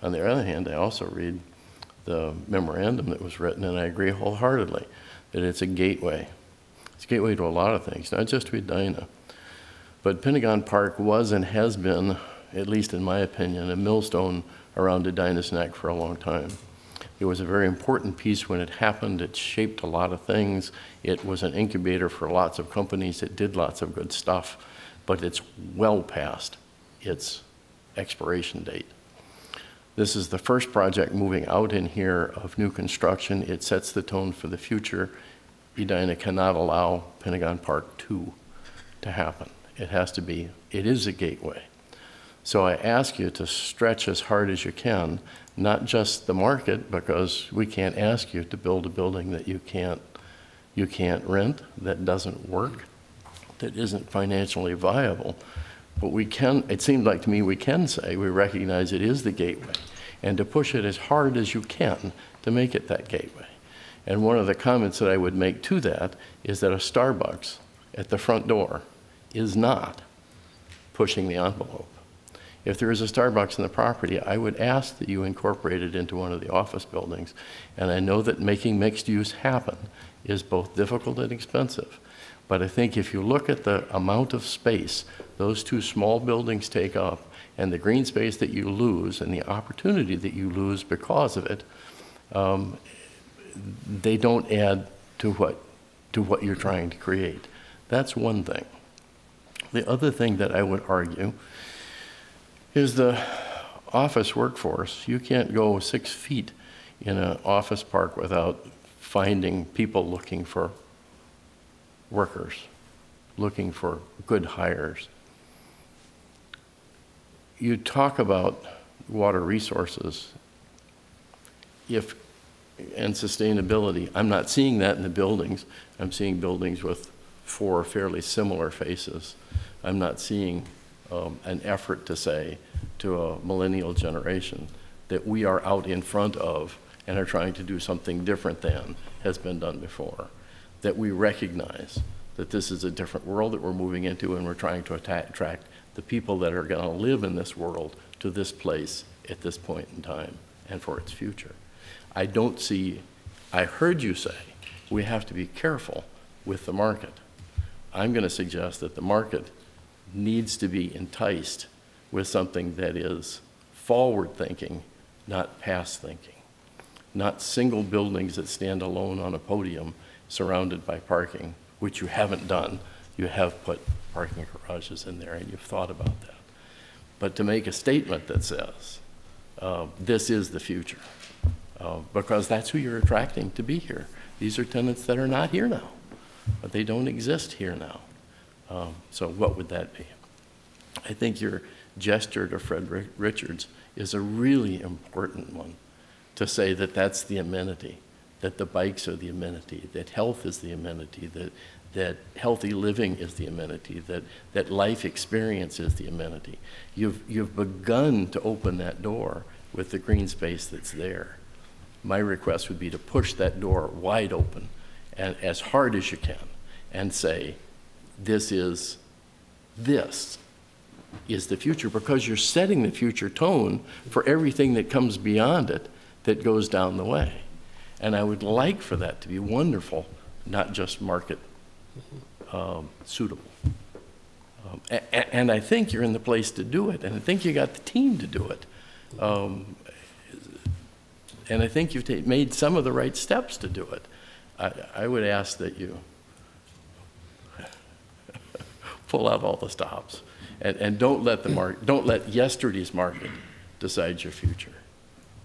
On the other hand, I also read the memorandum that was written, and I agree wholeheartedly that it's a gateway. It's a gateway to a lot of things, not just to Edina. But Pentagon Park was and has been, at least in my opinion, a millstone around Edina's neck for a long time. It was a very important piece when it happened. It shaped a lot of things. It was an incubator for lots of companies. It did lots of good stuff, but it's well past its expiration date. This is the first project moving out in here of new construction. It sets the tone for the future. Edina cannot allow Pentagon Park 2 to happen. It has to be, it is a gateway. So I ask you to stretch as hard as you can, not just the market, because we can't ask you to build a building that you can't rent, that doesn't work, that isn't financially viable. But we can, it seems like to me we can say we recognize it is the gateway, and to push it as hard as you can to make it that gateway. And one of the comments that I would make to that is that a Starbucks at the front door is not pushing the envelope. If there is a Starbucks in the property, I would ask that you incorporate it into one of the office buildings. And I know that making mixed use happen is both difficult and expensive. But I think if you look at the amount of space those two small buildings take up, and the green space that you lose, and the opportunity that you lose because of it, they don't add to what you're trying to create. That's one thing. The other thing that I would argue is the office workforce. You can't go 6 feet in an office park without finding people looking for workers, looking for good hires. You talk about water resources and sustainability. I'm not seeing that in the buildings. I'm seeing buildings with 4 fairly similar faces. I'm not seeing an effort to say to a millennial generation that we are out in front of and are trying to do something different than has been done before. That we recognize that this is a different world that we're moving into, and we're trying to attract the people that are going to live in this world to this place at this point in time and for its future. I don't see, I heard you say we have to be careful with the market. I'm going to suggest that the market needs to be enticed with something that is forward thinking, not past thinking. Not single buildings that stand alone on a podium surrounded by parking, which you haven't done. You have put parking garages in there and you've thought about that. But to make a statement that says, this is the future, because that's who you're attracting to be here. These are tenants that are not here now, but they don't exist here now. So what would that be? I think your gesture to Fred Richards is a really important one, to say that that's the amenity, that the bikes are the amenity, that health is the amenity, that healthy living is the amenity, that life experience is the amenity. You've begun to open that door with the green space that's there. My request would be to push that door wide open and as hard as you can and say, this is the future, because you're setting the future tone for everything that comes beyond it that goes down the way. And I would like for that to be wonderful, not just market suitable. And I think you're in the place to do it, and I think you got the team to do it. And I think you've made some of the right steps to do it. I would ask that you pull out all the stops, and don't let yesterday's market decide your future,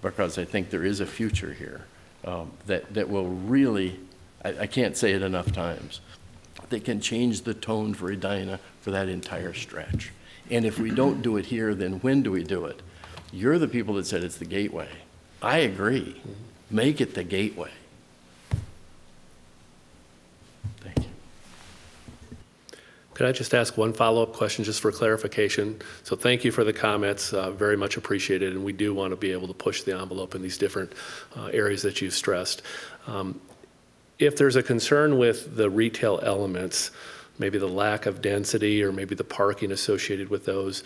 because I think there is a future here that will really, I can't say it enough times, that can change the tone for Edina for that entire stretch. And if we don't do it here, then when do we do it? You're the people that said it's the gateway. I agree. Make it the gateway. Thank you. Could I just ask one follow-up question just for clarification? So thank you for the comments, very much appreciated, and we do want to be able to push the envelope in these different areas that you've stressed. If there's a concern with the retail elements, maybe the lack of density or maybe the parking associated with those,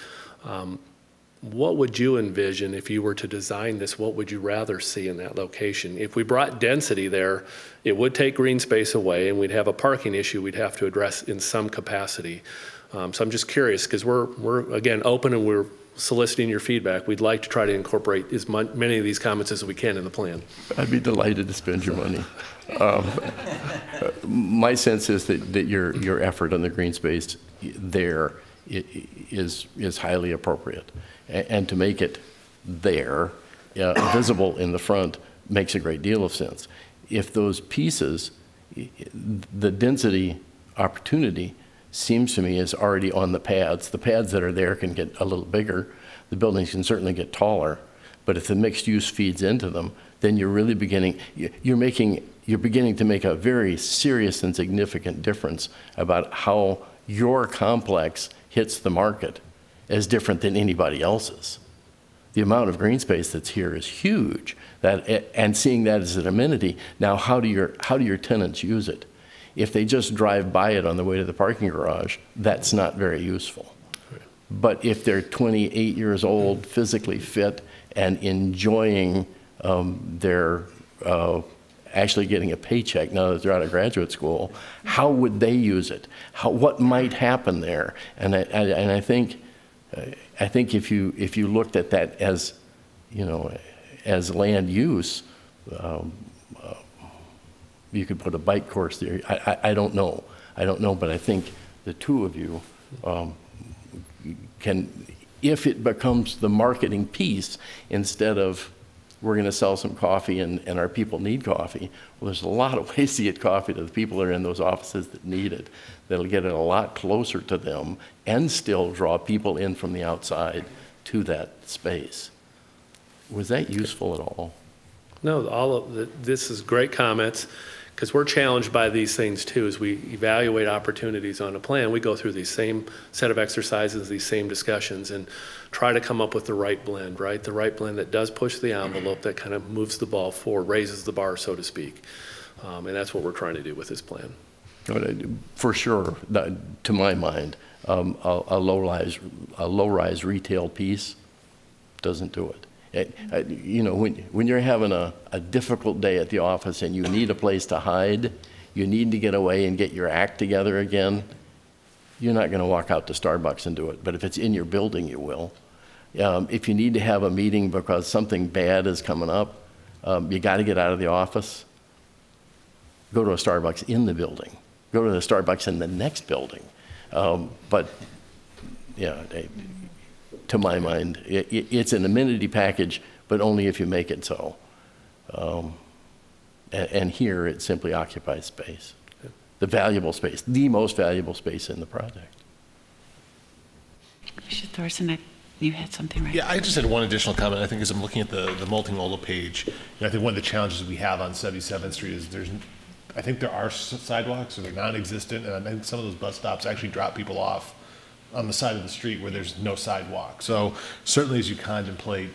what would you envision if you were to design this? What would you rather see in that location? If we brought density there, it would take green space away and we'd have a parking issue we'd have to address in some capacity. So I'm just curious because we're again open and we're soliciting your feedback. We'd like to try to incorporate as many of these comments as we can in the plan. I'd be delighted to spend your money. My sense is that your effort on the green space there is highly appropriate. And to make it there, visible in the front, makes a great deal of sense. If those pieces, the density opportunity seems to me is already on the pads. The pads that are there can get a little bigger. The buildings can certainly get taller. But if the mixed use feeds into them, then you're really beginning to make a very serious and significant difference about how your complex hits the market as different than anybody else's. The amount of green space that's here is huge, and seeing that as an amenity. Now, how do your tenants use it? If they just drive by it on the way to the parking garage, that's not very useful. But if they're 28 years old, physically fit, and enjoying their actually getting a paycheck now that they're out of graduate school, how would they use it? What might happen there? And I think if you looked at that as, as land use, you could put a bike course there. I don't know, but I think the two of you can, if it becomes the marketing piece instead of we're going to sell some coffee and our people need coffee. Well, there's a lot of ways to get coffee to the people that are in those offices that need it. That'll get it a lot closer to them and still draw people in from the outside to that space. Was that useful at all? No, this is great comments because we're challenged by these things too. As we evaluate opportunities on a plan, we go through these same set of exercises, these same discussions, and try to come up with the right blend, right? The right blend that does push the envelope, that kind of moves the ball forward, raises the bar, so to speak. And that's what we're trying to do with this plan. For sure, to my mind, a low-rise retail piece doesn't do it. When you're having a difficult day at the office and you need a place to hide, you need to get away and get your act together again, you're not going to walk out to Starbucks and do it. But if it's in your building, you will. If you need to have a meeting because something bad is coming up, you got to get out of the office, go to a Starbucks in the building. Go to the Starbucks in the next building. But yeah, to my mind, it's an amenity package, but only if you make it so. And here, it simply occupies space. The valuable space, the most valuable space in the project. Commissioner Thorson, you had something, right? Yeah, I just had one additional comment. I think as I'm looking at the multimodal page, I think one of the challenges we have on 77th Street is I think there are sidewalks, or they're non-existent, and I think some of those bus stops actually drop people off on the side of the street where there's no sidewalk. So certainly as you contemplate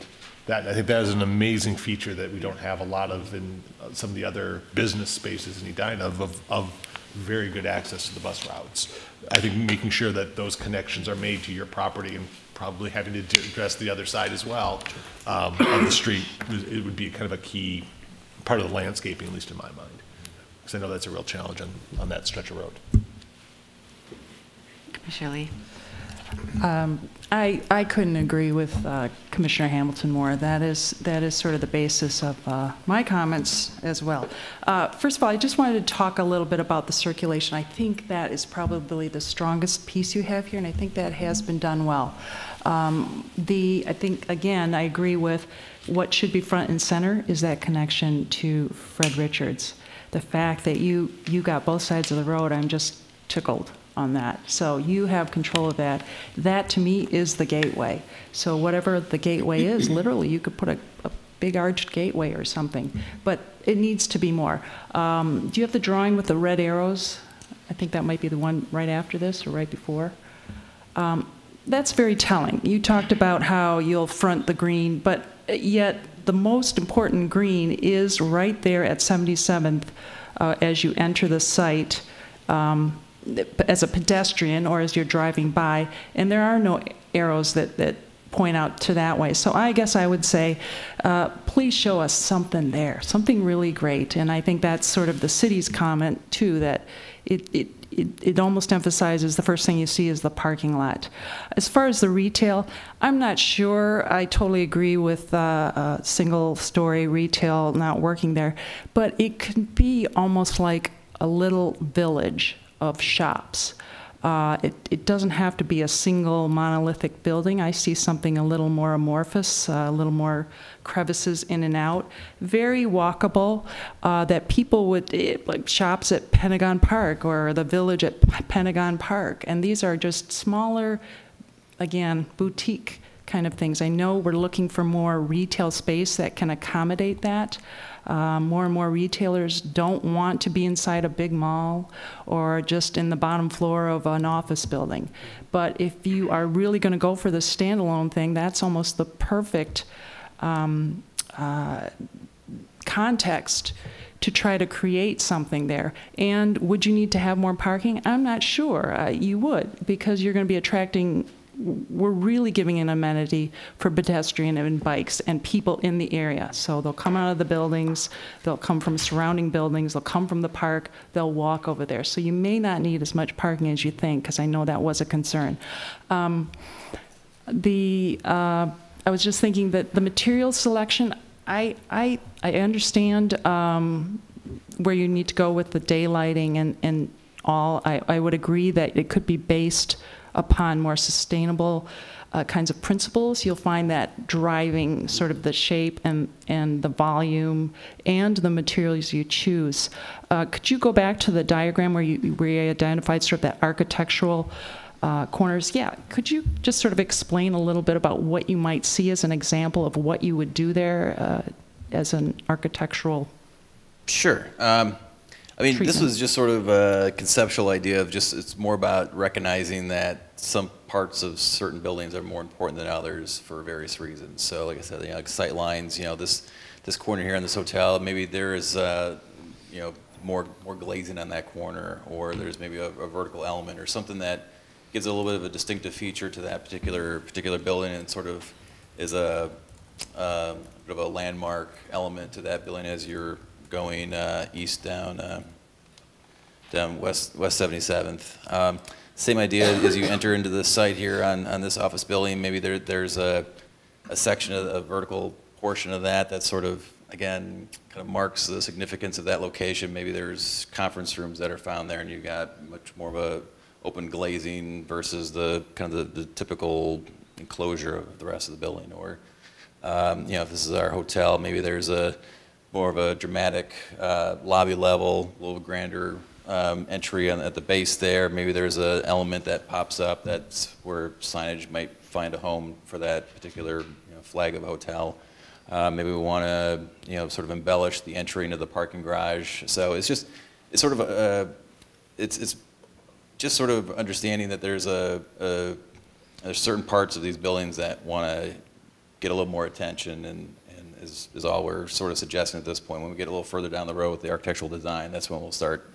that, I think that is an amazing feature that we don't have a lot of in some of the other business spaces in Edina of very good access to the bus routes. I think making sure that those connections are made to your property and probably having to address the other side as well of the street, it would be kind of a key part of the landscaping, at least in my mind. Because I know that's a real challenge on that stretch of road. Commissioner Lee. I couldn't agree with Commissioner Hamilton more. That is sort of the basis of my comments as well. First of all, I just wanted to talk a little bit about the circulation. I think that is probably the strongest piece you have here, and I think that has been done well. I think, again, I agree with what should be front and center is that connection to Fred Richards. The fact that you got both sides of the road, I'm just tickled on that. So you have control of that. That, to me, is the gateway. So whatever the gateway is, literally, you could put a big arched gateway or something. But it needs to be more. Do you have the drawing with the red arrows? I think that might be the one right after this or right before. That's very telling. You talked about how you'll front the green, but yet the most important green is right there at 77th as you enter the site as a pedestrian or as you're driving by, and there are no arrows that point out to that way. So I guess I would say, please show us something there, something really great. And I think that's sort of the city's comment too, that it almost emphasizes the first thing you see is the parking lot. As far as the retail, I'm not sure. I totally agree with single-story retail not working there, but it can be almost like a little village of shops. It doesn't have to be a single monolithic building. I see something a little more amorphous, a little more crevices in and out. Very walkable, that people would, like shops at Pentagon Park or the village at Pentagon Park. And these are just smaller, again, boutique kind of things. I know we're looking for more retail space that can accommodate that. More and more retailers don't want to be inside a big mall or just in the bottom floor of an office building. But if you are really going to go for the standalone thing, that's almost the perfect context to try to create something there. And would you need to have more parking? I'm not sure. You would, because you're going to be attracting, we're really giving an amenity for pedestrian and bikes and people in the area. So they'll come out of the buildings, they'll come from surrounding buildings, they'll come from the park, they'll walk over there. So you may not need as much parking as you think, because I know that was a concern. I was just thinking that the material selection, I understand where you need to go with the daylighting and all. I would agree that it could be based upon more sustainable kinds of principles. You'll find that driving sort of the shape and the volume and the materials you choose. Could you go back to the diagram where you identified sort of that architectural corners? Yeah, could you just sort of explain a little bit about what you might see as an example of what you would do there as an architectural? Sure. I mean, this was just sort of a conceptual idea of just, it's more about recognizing that some parts of certain buildings are more important than others for various reasons. So like I said, like sight lines, this corner here in this hotel, maybe there is, more glazing on that corner, or there's maybe a vertical element or something that gives a little bit of a distinctive feature to that particular building, and sort of is a bit of a landmark element to that building as you're going east down West 77th. Same idea as you enter into the site here on this office building. Maybe there's a section of a vertical portion of that sort of, again, kind of marks the significance of that location. Maybe there's conference rooms that are found there, and you've got much more of a open glazing versus the kind of the typical enclosure of the rest of the building. Or if this is our hotel, maybe there's more of a dramatic lobby level, a little grander entry at the base there. Maybe there's an element that pops up that's where signage might find a home for that particular flag of a hotel. Maybe we want to sort of embellish the entry into the parking garage. So it's just sort of understanding that there's certain parts of these buildings that want to get a little more attention, and is all we're sort of suggesting at this point. When we get a little further down the road with the architectural design, that's when we'll start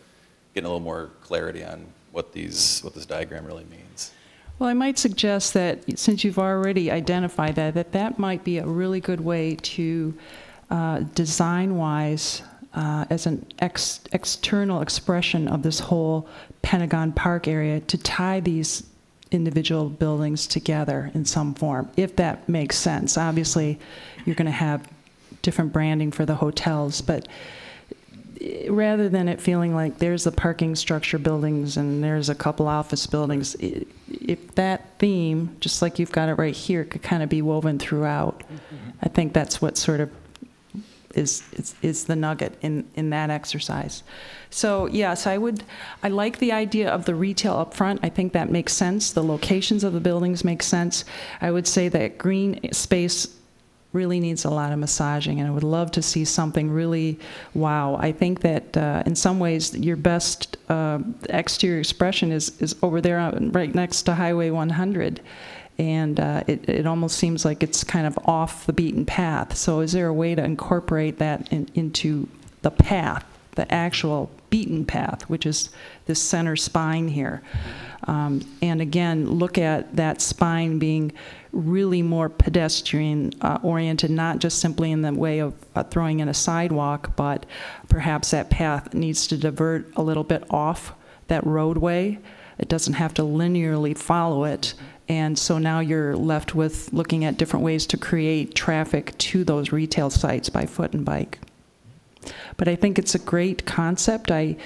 getting a little more clarity on what this diagram really means. Well, I might suggest that since you've already identified that might be a really good way to, design-wise, as an external expression of this whole Pentagon Park area, to tie these individual buildings together in some form, if that makes sense. Obviously, you're going to have different branding for the hotels, but rather than it feeling like there's the parking structure buildings and there's a couple office buildings, if that theme, just like you've got it right here, could kind of be woven throughout, I think that's what sort of is the nugget in that exercise. So yes, I like the idea of the retail up front. I think that makes sense. The locations of the buildings make sense. I would say that green space really needs a lot of massaging, and I would love to see something really wow. I think that in some ways your best exterior expression is over there right next to Highway 100. And it almost seems like it's kind of off the beaten path. So is there a way to incorporate that into the path, the actual beaten path, which is this center spine here? And again, look at that spine being really more pedestrian oriented, not just simply in the way of throwing in a sidewalk, but perhaps that path needs to divert a little bit off that roadway. It doesn't have to linearly follow it. And so now you're left with looking at different ways to create traffic to those retail sites by foot and bike. But I think it's a great concept. I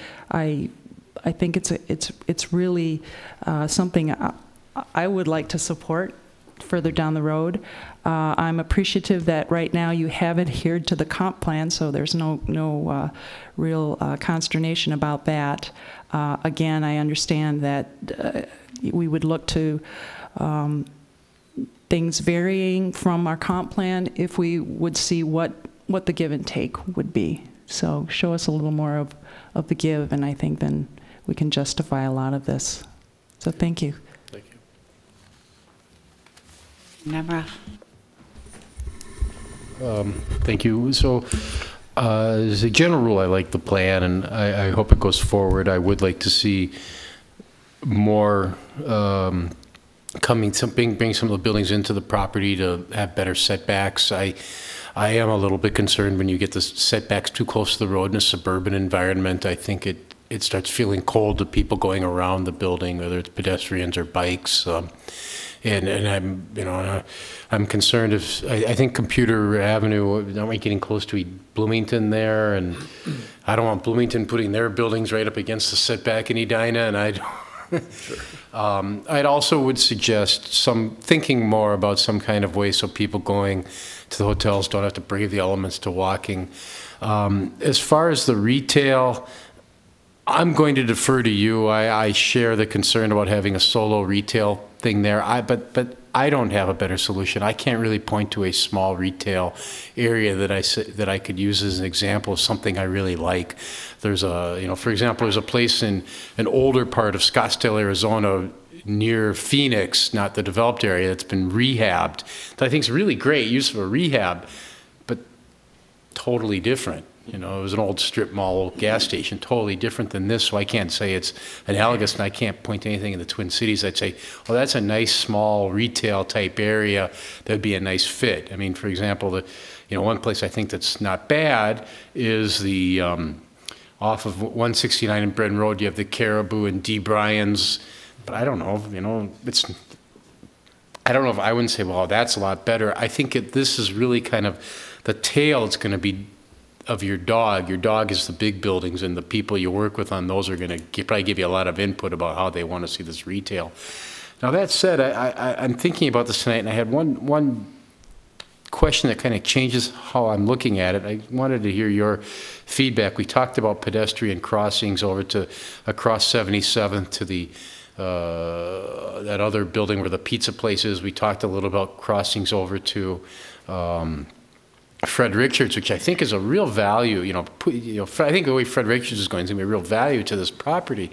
think it's really something I would like to support further down the road. I'm appreciative that right now you have adhered to the comp plan, so there's no real consternation about that. Again, I understand that we would look to things varying from our comp plan if we would see what the give and take would be. So show us a little more of the give, and I think then we can justify a lot of this. So thank you. Thank you. Nemra. Thank you. So as a general rule, I like the plan, and I hope it goes forward. I would like to see more bring some of the buildings into the property to have better setbacks. I am a little bit concerned when you get the setbacks too close to the road in a suburban environment. I think it starts feeling cold to people going around the building, whether it's pedestrians or bikes. And I'm concerned if I think Computer Avenue, aren't we getting close to Bloomington there? And I don't want Bloomington putting their buildings right up against the setback in Edina, and I don't. Sure. I'd also would suggest thinking more about some kind of way so people going to the hotels don't have to brave the elements to walking. As far as the retail, I'm going to defer to you. I share the concern about having a solo retail thing there. But I don't have a better solution. I can't really point to a small retail area that I could use as an example of something I really like. There's for example, there's a place in an older part of Scottsdale, Arizona, near Phoenix, not the developed area, that's been rehabbed. That I think is really great use for a rehab, but totally different. It was an old strip mall gas station, totally different than this, so I can't say it's analogous, and I can't point to anything in the Twin Cities. I'd say, well, that's a nice small retail type area that'd be a nice fit. I mean, for example, one place I think that's not bad is the off of 169 and Bren Road, you have the Caribou and D. Bryan's, but I don't know, I don't know if I wouldn't say, well, that's a lot better. I think this is really kind of the tail it's going to be of your dog. Your dog is the big buildings, and the people you work with on those are going to probably give you a lot of input about how they want to see this retail. Now that said, I'm thinking about this tonight, and I had one question that kind of changes how I'm looking at it. I wanted to hear your feedback. We talked about pedestrian crossings over to across 77th to the that other building where the pizza place is. We talked a little about crossings over to Fred Richards, which I think is a real value. I think the way Fred Richards is going to be a real value to this property.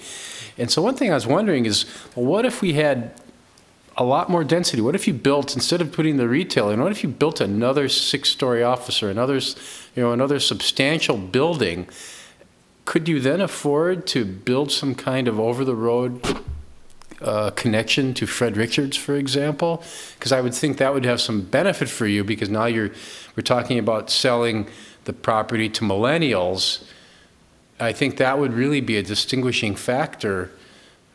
And so one thing I was wondering is, well, what if we had a lot more density? What if you built, instead of putting the retail in, what if you built another 6-story office or another substantial building? Could you then afford to build some kind of over-the-road connection to Fred Richards, for example? Because I would think that would have some benefit for you, because now we're talking about selling the property to millennials. I think that would really be a distinguishing factor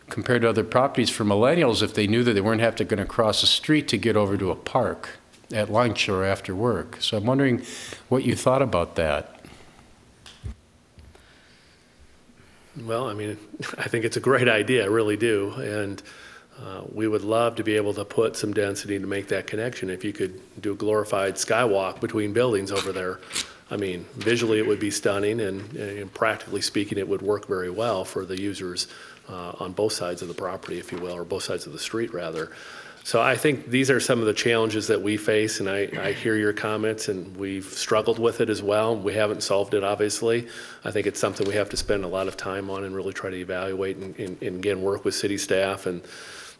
compared to other properties for millennials if they knew that they weren't going to cross the street to get over to a park at lunch or after work. So I'm wondering what you thought about that. Well, I mean, I think it's a great idea, I really do. And we would love to be able to put some density to make that connection. If you could do a glorified skywalk between buildings over there, I mean, visually it would be stunning, and practically speaking, it would work very well for the users on both sides of the property, if you will, or both sides of the street, rather. So I think these are some of the challenges that we face, and I hear your comments, and we've struggled with it as well. We haven't solved it, obviously. I think it's something we have to spend a lot of time on and really try to evaluate and again, work with city staff and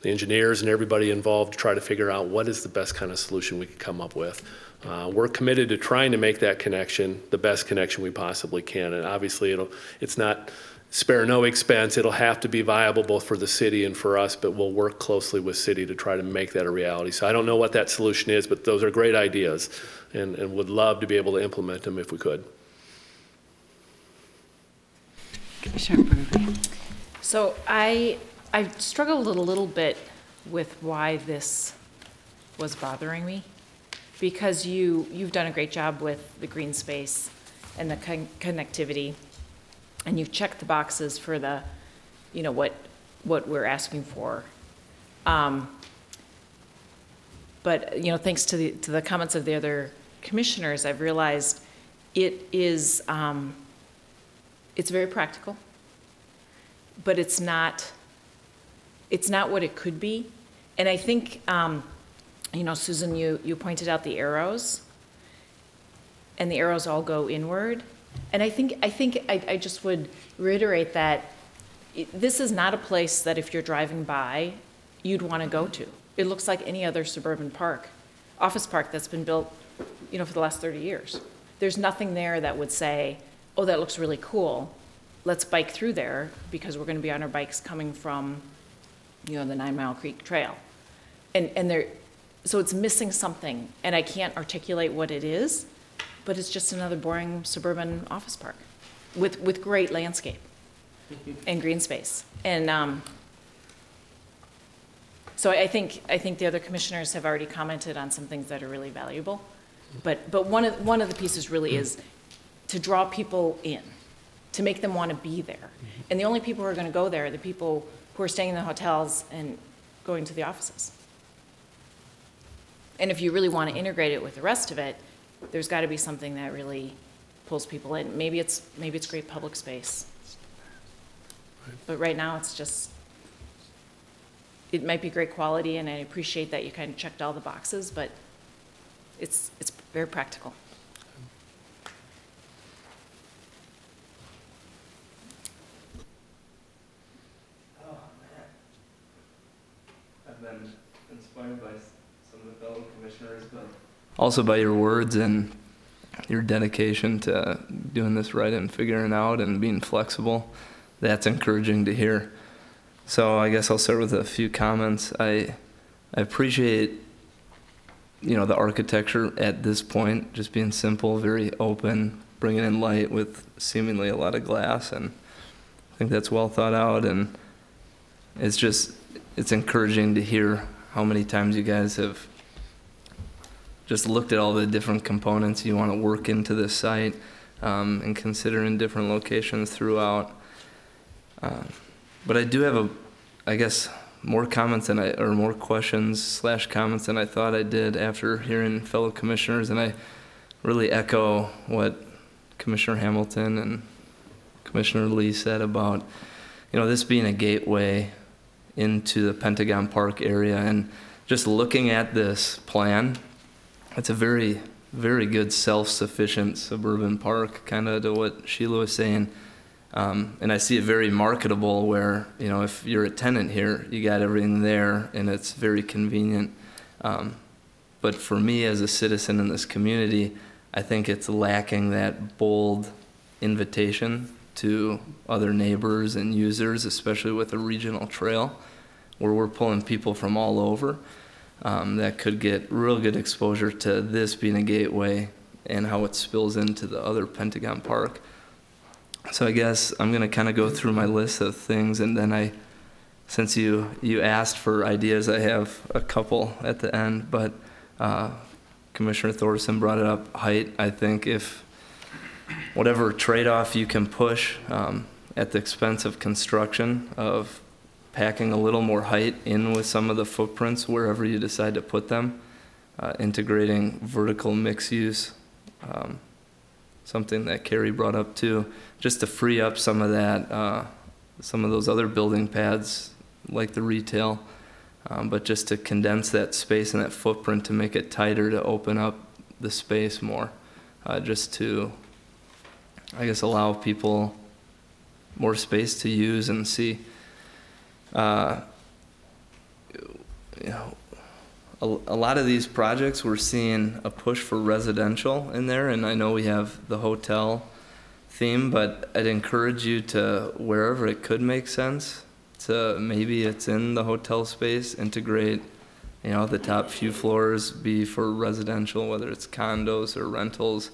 the engineers and everybody involved to try to figure out what is the best kind of solution we could come up with. We're committed to trying to make that connection the best connection we possibly can, and obviously it's not spare no expense. It'll have to be viable both for the city and for us, but we'll work closely with city to try to make that a reality. So I don't know what that solution is, but those are great ideas, and would love to be able to implement them if we could. Commissioner Berube. So I struggled a little bit with why this was bothering me, because you've done a great job with the green space and the connectivity, and you've checked the boxes for the, you know, what we're asking for. But you know, thanks to the comments of the other commissioners, I've realized it is it's very practical, but it's not what it could be. And I think you know, Susan, you pointed out the arrows, and the arrows all go inward. And I think I just would reiterate that this is not a place that if you're driving by, you'd want to go to. It looks like any other suburban park, office park that's been built, you know, for the last 30 years. There's nothing there that would say, oh, that looks really cool. Let's bike through there because we're going to be on our bikes coming from, you know, the 9 Mile Creek Trail. So it's missing something, and I can't articulate what it is, but it's just another boring suburban office park with great landscape and green space. And so I think the other commissioners have already commented on some things that are really valuable. But one of the pieces really is to draw people in, to make them want to be there. And the only people who are going to go there are the people who are staying in the hotels and going to the offices. And if you really want to integrate it with the rest of it, there's got to be something that really pulls people in. Maybe it's great public space. But right now it's just, it might be great quality, and I appreciate that you kind of checked all the boxes, but it's very practical. Oh man, I've been inspired by some of the fellow commissioners, but also by your words and your dedication to doing this right and figuring out and being flexible. That's encouraging to hear. So I guess I'll start with a few comments. I appreciate, you know, the architecture at this point, just being simple, very open, bringing in light with seemingly a lot of glass, and I think that's well thought out, and it's encouraging to hear how many times you guys have just looked at all the different components you want to work into this site, and consider in different locations throughout. But I do have I guess, more comments or more questions / comments than I thought I did after hearing fellow commissioners, and I really echo what Commissioner Hamilton and Commissioner Lee said about, you know, this being a gateway into the Pentagon Park area. And just looking at this plan, it's a very, very good self-sufficient suburban park, kind of to what Sheila was saying. And I see it very marketable where, you know, if you're a tenant here, you got everything there and it's very convenient. But for me as a citizen in this community, I think it's lacking that bold invitation to other neighbors and users, especially with a regional trail where we're pulling people from all over, that could get real good exposure to this being a gateway and how it spills into the other Pentagon Park. So I guess I'm going to kind of go through my list of things, and then since you asked for ideas, I have a couple at the end, but Commissioner Thorson brought it up, height. I think if whatever trade-off you can push at the expense of construction, of packing a little more height in with some of the footprints wherever you decide to put them, integrating vertical mix use, something that Carrie brought up too, just to free up some of that, some of those other building pads like the retail, but just to condense that space and that footprint to make it tighter, to open up the space more, just to, I guess, allow people more space to use and see. You know, a lot of these projects, we're seeing a push for residential in there, and I know we have the hotel theme, but I'd encourage you to, wherever it could make sense, to maybe it's in the hotel space, integrate, you know, the top few floors be for residential, whether it's condos or rentals.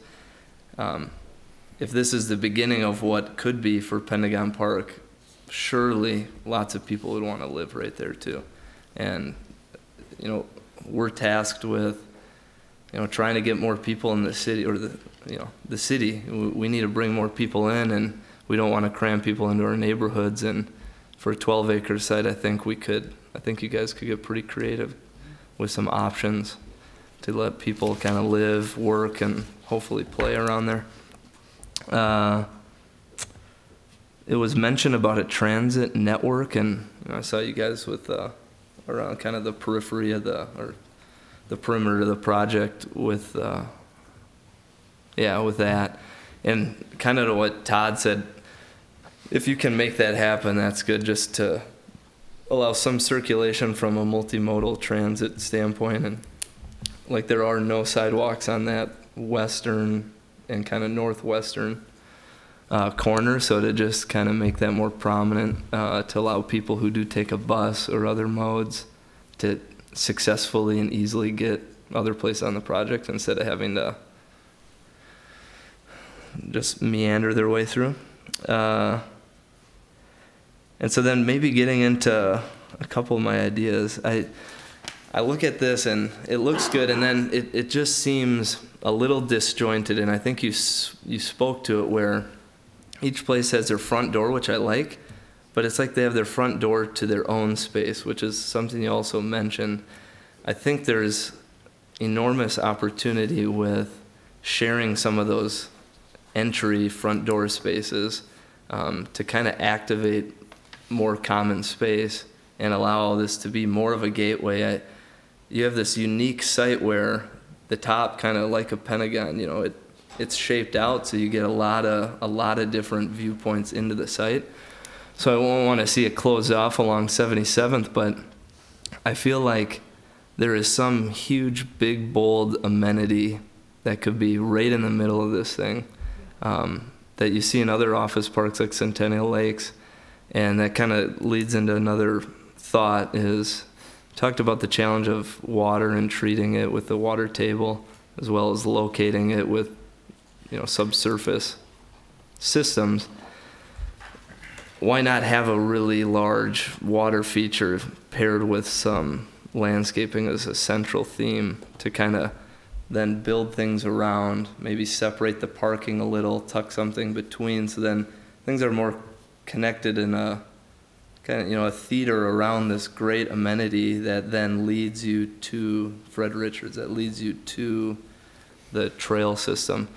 If this is the beginning of what could be for Pentagon Park, surely lots of people would want to live right there too. And, you know, we're tasked with, you know, trying to get more people in the city, or the city. We need to bring more people in, and we don't want to cram people into our neighborhoods. And for a 12-acre site, I think you guys could get pretty creative with some options to let people kind of live, work, and hopefully play around there. It was mentioned about a transit network, and I saw you guys with around kind of the periphery of or the perimeter of the project with that. And kind of to what Todd said, if you can make that happen, that's good, just to allow some circulation from a multimodal transit standpoint. And like, there are no sidewalks on that western and kind of northwestern corner, so to just kind of make that more prominent, to allow people who do take a bus or other modes to successfully and easily get other places on the project instead of having to just meander their way through. And so then maybe getting into a couple of my ideas. I look at this and it looks good, and then it just seems a little disjointed, and I think you spoke to it, where each place has their front door, which I like, but it's like they have their front door to their own space, which is something you also mentioned. I think there's enormous opportunity with sharing some of those entry front door spaces, to kind of activate more common space and allow this to be more of a gateway. You have this unique site where the top, kind of like a pentagon, you know, it's shaped out so you get a lot of different viewpoints into the site. So I won't want to see it closed off along 77th, but I feel like there is some huge, big, bold amenity that could be right in the middle of this thing, that you see in other office parks like Centennial Lakes. And that kind of leads into another thought, is talked about the challenge of water and treating it with the water table, as well as locating it with, you know, subsurface systems. Why not have a really large water feature paired with some landscaping as a central theme to kind of then build things around, maybe separate the parking a little, tuck something between, so then things are more connected in a kind of, you know, a theater around this great amenity that then leads you to Fred Richards, that leads you to the trail system.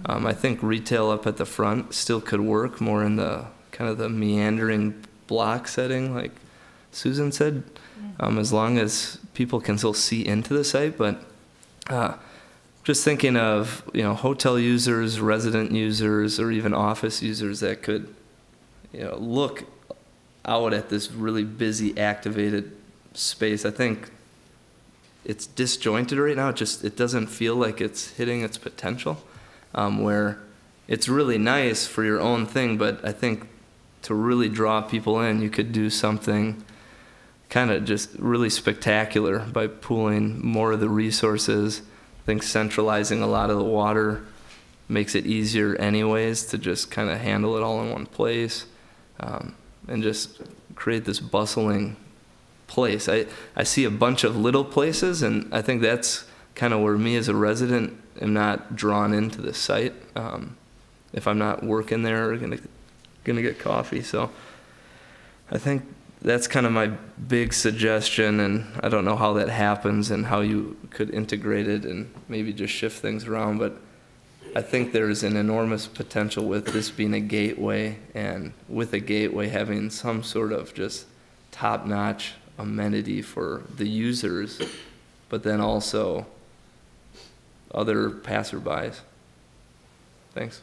I think retail up at the front still could work more in the kind of the meandering block setting, like Susan said, as long as people can still see into the site. But just thinking of, you know, hotel users, resident users, or even office users that could, you know, look out at this really busy, activated space. I think it's disjointed right now. It doesn't feel like it's hitting its potential, where it's really nice for your own thing, but I think to really draw people in, you could do something kind of just really spectacular by pooling more of the resources. I think centralizing a lot of the water makes it easier anyways to just kind of handle it all in one place, and just create this bustling place. I see a bunch of little places, and I think that's kind of where me as a resident am not drawn into the site, if I'm not working there or gonna get coffee. So I think that's kind of my big suggestion, and I don't know how that happens and how you could integrate it and maybe just shift things around, but I think there's an enormous potential with this being a gateway, and with a gateway having some sort of just top-notch amenity for the users, but then also other passerbys. Thanks.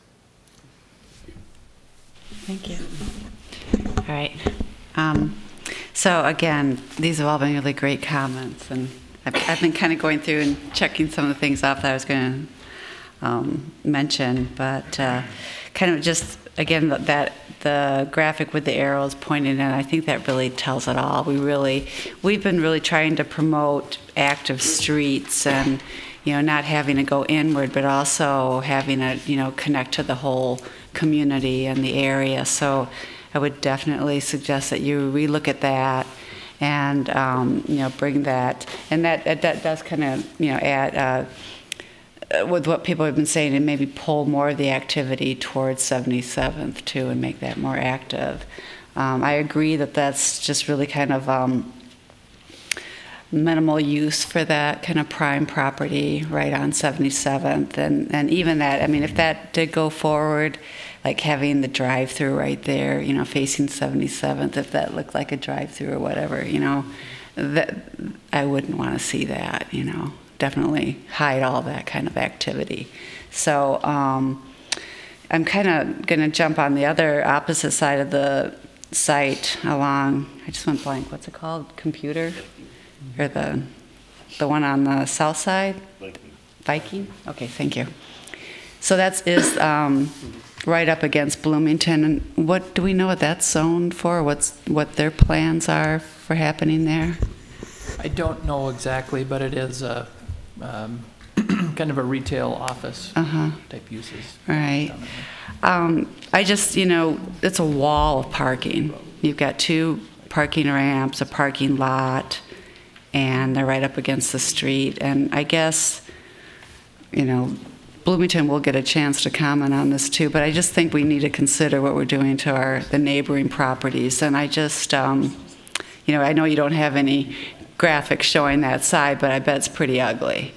Thank you. All right. So again, these have all been really great comments, and I've been kind of going through and checking some of the things off that I was going to mention, but kind of just, again, that the graphic with the arrows pointing in, I think that really tells it all. We've been really trying to promote active streets and, not having to go inward, but also having to, connect to the whole community and the area. So I would definitely suggest that you relook at that and, bring that. And that does kind of, add, with what people have been saying, and maybe pull more of the activity towards 77th too and make that more active. I agree that that's just really kind of minimal use for that kind of prime property right on 77th. And even that, I mean, if that did go forward, like having the drive-through right there, facing 77th, if that looked like a drive-through or whatever, that I wouldn't want to see that, definitely hide all that kind of activity. So I'm kind of going to jump on the other opposite side of the site along, I just went blank, what's it called? Computer? Or the one on the south side? Viking? Okay, thank you. So that is right up against Bloomington. And what do we know what that's zoned for? What their plans are for happening there? I don't know exactly, but it is a kind of a retail office type uses. Right. I just, it's a wall of parking. You've got 2 parking ramps, a parking lot, and they're right up against the street. And I guess, Bloomington will get a chance to comment on this too, but I just think we need to consider what we're doing to the neighboring properties. And I just, I know you don't have any graphics showing that side, but I bet it's pretty ugly.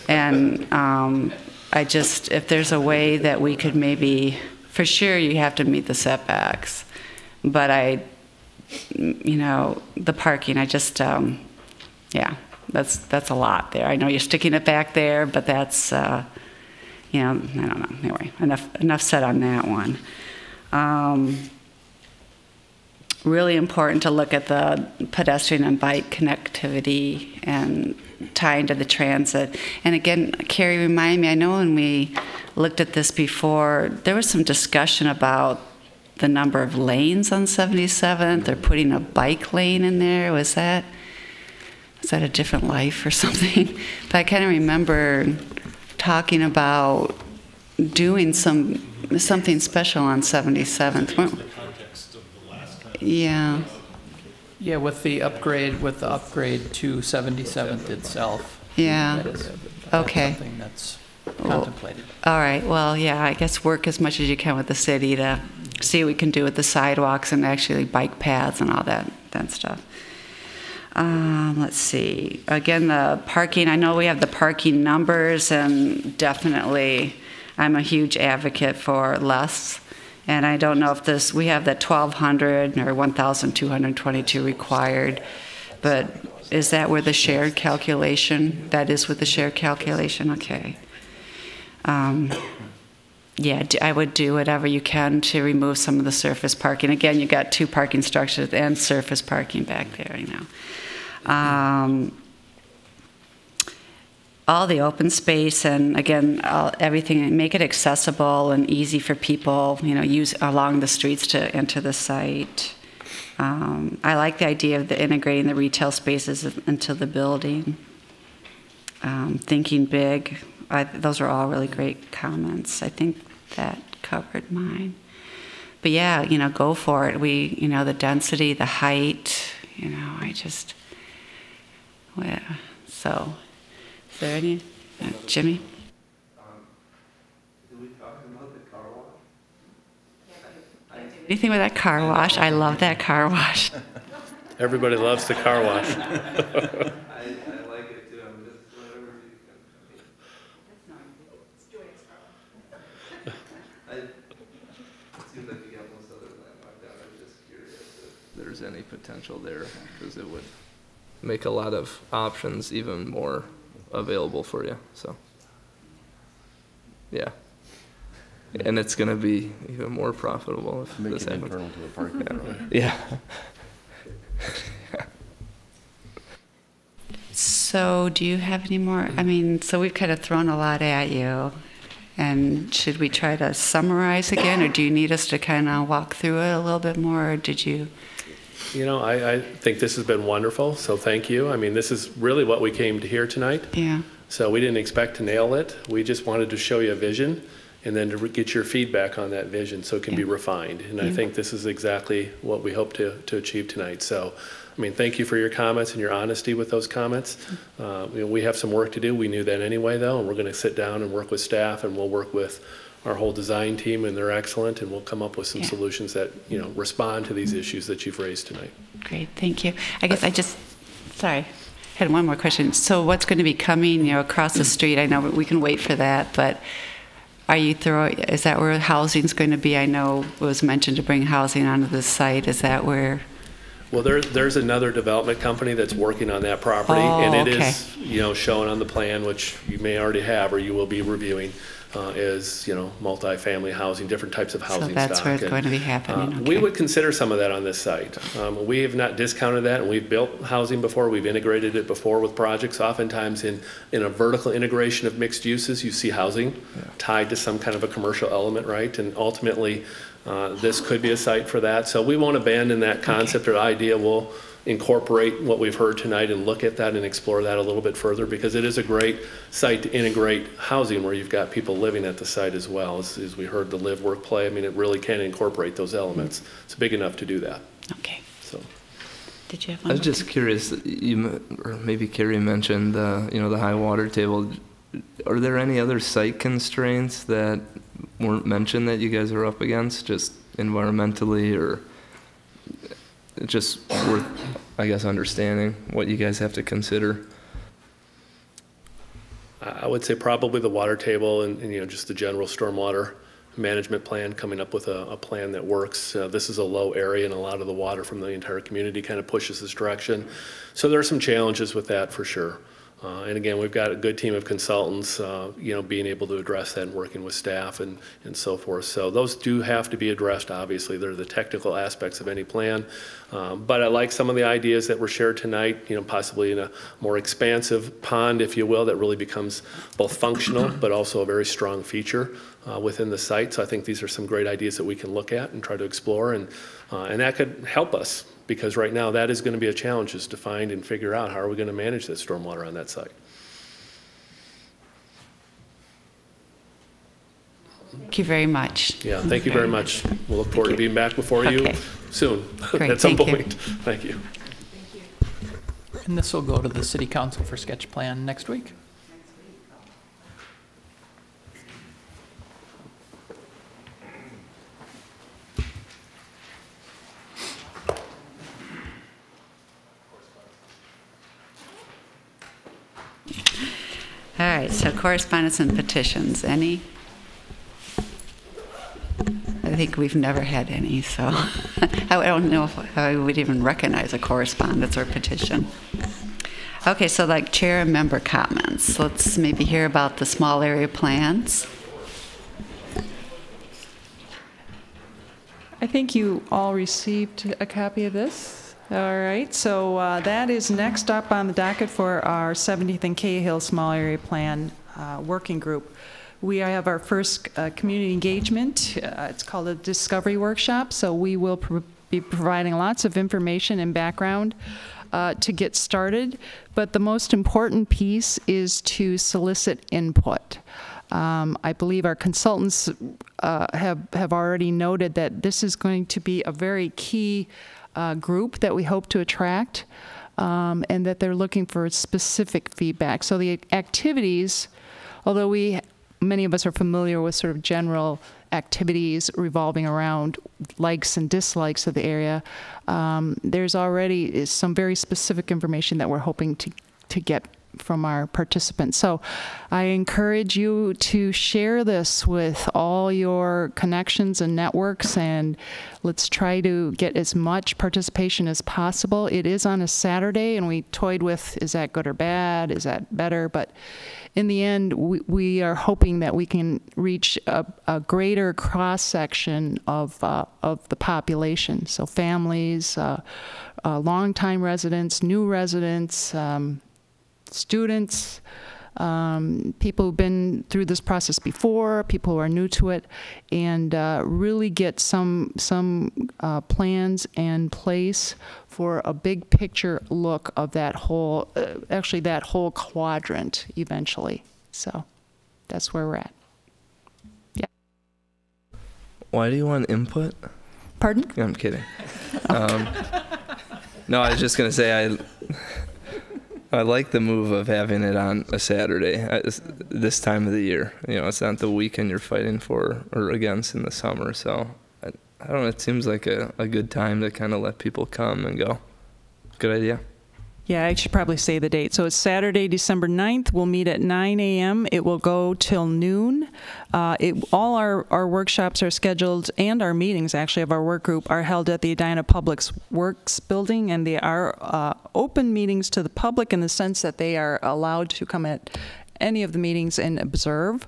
And if there's a way that we could maybe, for sure you have to meet the setbacks, but the parking, I just, that's a lot there. I know you're sticking it back there, but that's, I don't know. Anyway, enough said on that one. Really important to look at the pedestrian and bike connectivity and tie into the transit. And again, Carrie, remind me, I know when we looked at this before, there was some discussion about the number of lanes on 77th. They're putting a bike lane in there. Was that a different life or something? But I kind of remember talking about doing something special on 77th. Yeah. Yeah, with the upgrade to 77th itself. Yeah. That's okay. Something that's contemplated. All right. Well, yeah, I guess work as much as you can with the city to see what we can do with the sidewalks and actually bike paths and all that stuff. Let's see. Again, the parking, I know we have the parking numbers, and definitely I'm a huge advocate for less. And I don't know if we have that 1,200 or 1,222 required, but is that where the shared calculation, that is with the shared calculation? Okay. Yeah, I would do whatever you can to remove some of the surface parking. Again, you got 2 parking structures and surface parking back there, all the open space, and again, everything, make it accessible and easy for people, use along the streets to enter the site. I like the idea of integrating the retail spaces into the building. Thinking big. Those are all really great comments. I think that covered mine. But yeah, go for it. The density, the height, so. Is there any? Jimmy? Did we talk about the car wash? Anything with that car wash? I love that car wash. Everybody loves the car wash. I like it too. I'm just whatever you can. It seems like you got most other land marked out. I was just curious if there's any potential there, because it would make a lot of options even more available for you. So, yeah. And it's going to be even more profitable if Make this it happens. internal to the parking garage. Yeah. So do you have any more? I mean, so we've kind of thrown a lot at you. And should we try to summarize again, or do you need us to kind of walk through it a little bit more, or did you? You know, I think this has been wonderful, so thank you. I mean, this is really what we came to hear tonight. Yeah. So we didn't expect to nail it. We just wanted to show you a vision and then to get your feedback on that vision so it can be refined. And I think this is exactly what we hope to achieve tonight. So, I mean, thank you for your comments and your honesty with those comments. You know, we have some work to do. We knew that anyway, though, and we're going to sit down and work with staff, and we'll work with our whole design team, and they're excellent, and we'll come up with some solutions that, you know, respond to these issues that you've raised tonight. Great, thank you. I guess sorry, had one more question. So what's going to be coming, you know, across the street? I know we can wait for that, but is that where housing's going to be? I know it was mentioned to bring housing onto the site. Is that where? Well, there's another development company that's working on that property, and it is, you know, shown on the plan, which you may already have or you will be reviewing, is, you know, multifamily housing, different types of housing stock. So that's where it's going to be happening. We would consider some of that on this site. We have not discounted that, and we've built housing before. We've integrated it before with projects. Oftentimes in a vertical integration of mixed uses, you see housing tied to some kind of a commercial element, right? And ultimately, this could be a site for that. So we won't abandon that concept or idea. We'll incorporate what we've heard tonight and look at that and explore that a little bit further, because it is a great site to integrate housing where you've got people living at the site as well. As we heard, the live, work, play. I mean, it really can incorporate those elements. It's big enough to do that. Okay. So, did you have I one was more just thing? curious, or maybe Carrie mentioned, you know, the high water table. Are there any other site constraints that weren't mentioned that you guys are up against, just environmentally, or it's just worth, I guess, understanding what you guys have to consider? I would say probably the water table and you know, just the general stormwater management plan, coming up with a plan that works. This is a low area, and a lot of the water from the entire community kind of pushes this direction. So there are some challenges with that for sure. And again, we've got a good team of consultants, you know, being able to address that and working with staff and so forth. So those do have to be addressed, obviously. They're the technical aspects of any plan. But I like some of the ideas that were shared tonight, you know, possibly in a more expansive pond, if you will, that really becomes both functional but also a very strong feature within the site. So I think these are some great ideas that we can look at and try to explore, and that could help us, because right now that is going to be a challenge, is to find and figure out how are we going to manage that stormwater on that site. Thank you very much. Yeah, thank you very much. We'll look forward to being back before you soon Great, at some thank you. point. Thank you. And this will go to the city council for sketch plan next week. All right, so correspondence and petitions, any? I think we've never had any, so I don't know if I would even recognize a correspondence or petition. Okay, so like chair and member comments. Let's maybe hear about the small area plans. I think you all received a copy of this. All right, so that is next up on the docket for our 70th and Cahill Small Area Plan Working Group. We have our first community engagement. It's called a Discovery Workshop, so we will be providing lots of information and background to get started. But the most important piece is to solicit input. I believe our consultants have already noted that this is going to be a very key group that we hope to attract, and that they're looking for specific feedback. So the activities, although many of us are familiar with sort of general activities revolving around likes and dislikes of the area, there's already some very specific information that we're hoping to get from our participants. So I encourage you to share this with all your connections and networks, and let's try to get as much participation as possible. It is on a Saturday, and we toyed with, is that good or bad? Is that better? But in the end, we are hoping that we can reach a greater cross-section of the population. So families, longtime residents, new residents, students, people who've been through this process before, people who are new to it, and really get some plans in place for a big picture look of that whole, actually that whole quadrant eventually. So that's where we're at. Yeah. Why do you want input? Pardon? I'm kidding. No, I was just going to say I like the move of having it on a Saturday this time of the year. You know, it's not the weekend you're fighting for or against in the summer. So I don't know. It seems like a good time to kind of let people come and go. Good idea. Yeah, I should probably say the date. So it's Saturday, December 9th. We'll meet at 9 a.m. It will go till noon. All our workshops are scheduled, and our meetings, actually, of our work group are held at the Edina Public Works building, and they are open meetings to the public in the sense that they are allowed to come at any of the meetings and observe.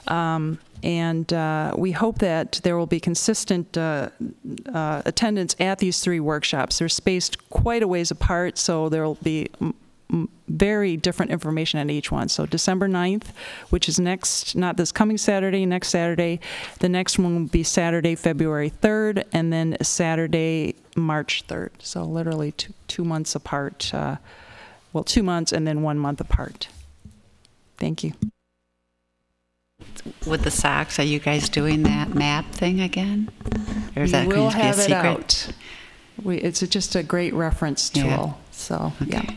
And we hope that there will be consistent attendance at these 3 workshops. They're spaced quite a ways apart, so there will be very different information at each one. So December 9th, which is next, not this coming Saturday, next Saturday. The next one will be Saturday, February 3rd, and then Saturday, March 3rd. So literally two months apart. Well, 2 months and then 1 month apart. Thank you. With the socks, are you guys doing that map thing again? Or is that We going will to be a have it secret? out. It's just a great reference tool. Yeah. So, Okay. yeah.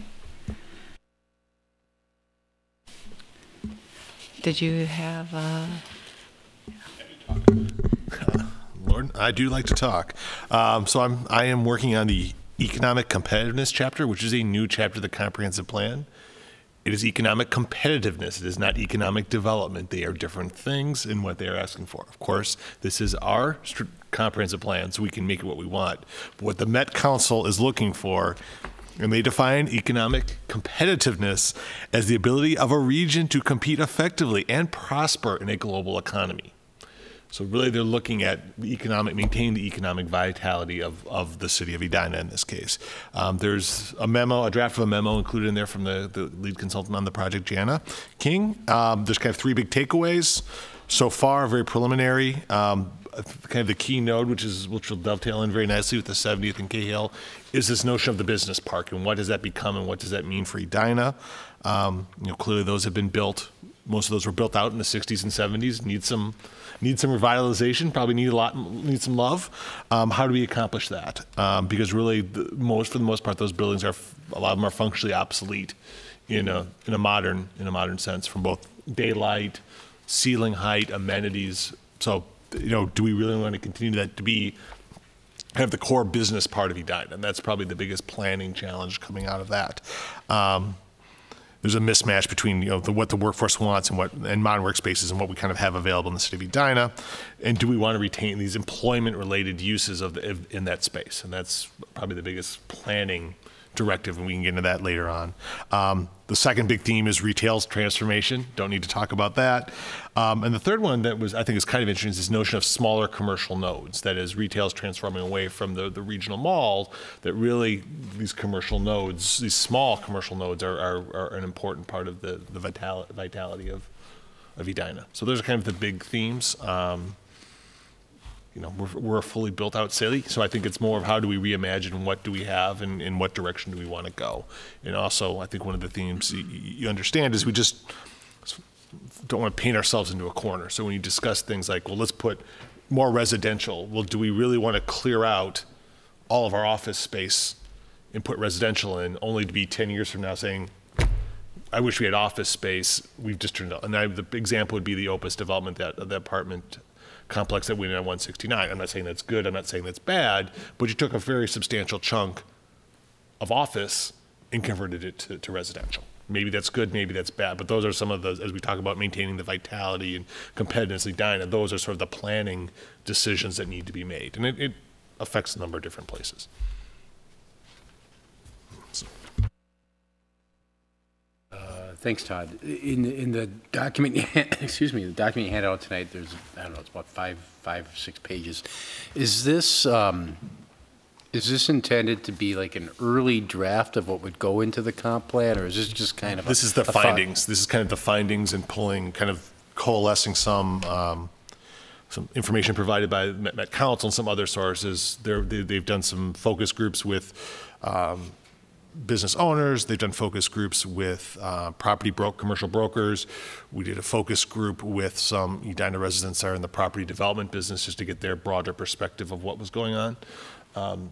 Did you have Lord, I do like to talk. So I am working on the economic competitiveness chapter, which is a new chapter of the comprehensive plan. It is economic competitiveness. It is not economic development. They are different things in what they are asking for. Of course, this is our comprehensive plan, so we can make it what we want. But what the Met Council is looking for, and they define economic competitiveness as the ability of a region to compete effectively and prosper in a global economy. So really they're looking at maintaining the economic vitality of the city of Edina in this case. There's a draft of a memo included in there from the lead consultant on the project, Jana King. There's kind of 3 big takeaways so far, very preliminary. Kind of the key node, which will dovetail in very nicely with the 70th and Cahill, is this notion of the business park and what does that become and what does that mean for Edina? Clearly those have been built. Most of those were built out in the 60s and 70s. Need some revitalization. Probably need some love. How do we accomplish that? Because really, for the most part, those buildings a lot of them are functionally obsolete in a modern sense, from both daylight, ceiling height, amenities. So do we really want to continue that to have the core business part of Edina? And that's probably the biggest planning challenge coming out of that. There's a mismatch between what the workforce wants and modern workspaces and what we kind of have available in the city of Edina, and do we want to retain these employment-related uses in that space? And that's probably the biggest planning directive, and we can get into that later on. The second big theme is retail's transformation. Don't need to talk about that. And the third one that I think is kind of interesting is this notion of smaller commercial nodes. That is, retail's transforming away from the regional malls, that really these commercial nodes, these small commercial nodes are an important part of the vitality of Edina. So those are kind of the big themes. We're a fully built out city, so I think it's more of how do we reimagine what do we have and in what direction do we want to go. And also, I think one of the themes you understand is we just don't want to paint ourselves into a corner. So when you discuss things like, well, let's put more residential, well, do we really want to clear out all of our office space and put residential in, only to be 10 years from now saying, I wish we had office space, we've just turned out. And the example would be the Opus development, the apartment complex that went in on 169. I'm not saying that's good, I'm not saying that's bad, but you took a very substantial chunk of office and converted it to residential. Maybe that's good, maybe that's bad, but those are some of the, as we talk about maintaining the vitality and competitiveness of Edina, those are sort of the planning decisions that need to be made. And it affects a number of different places. Thanks, Todd. In the document, excuse me, the document you handed out tonight, there's, I don't know, it's about five or 6 pages. Is this intended to be like an early draft of what would go into the comp plan, or is this just kind of This is the findings. This is kind of the findings and pulling, kind of coalescing some information provided by Met Council and some other sources. They've done some focus groups with business owners. They've done focus groups with commercial brokers. We did a focus group with some Edina residents that are in the property development business, just to get their broader perspective of what was going on.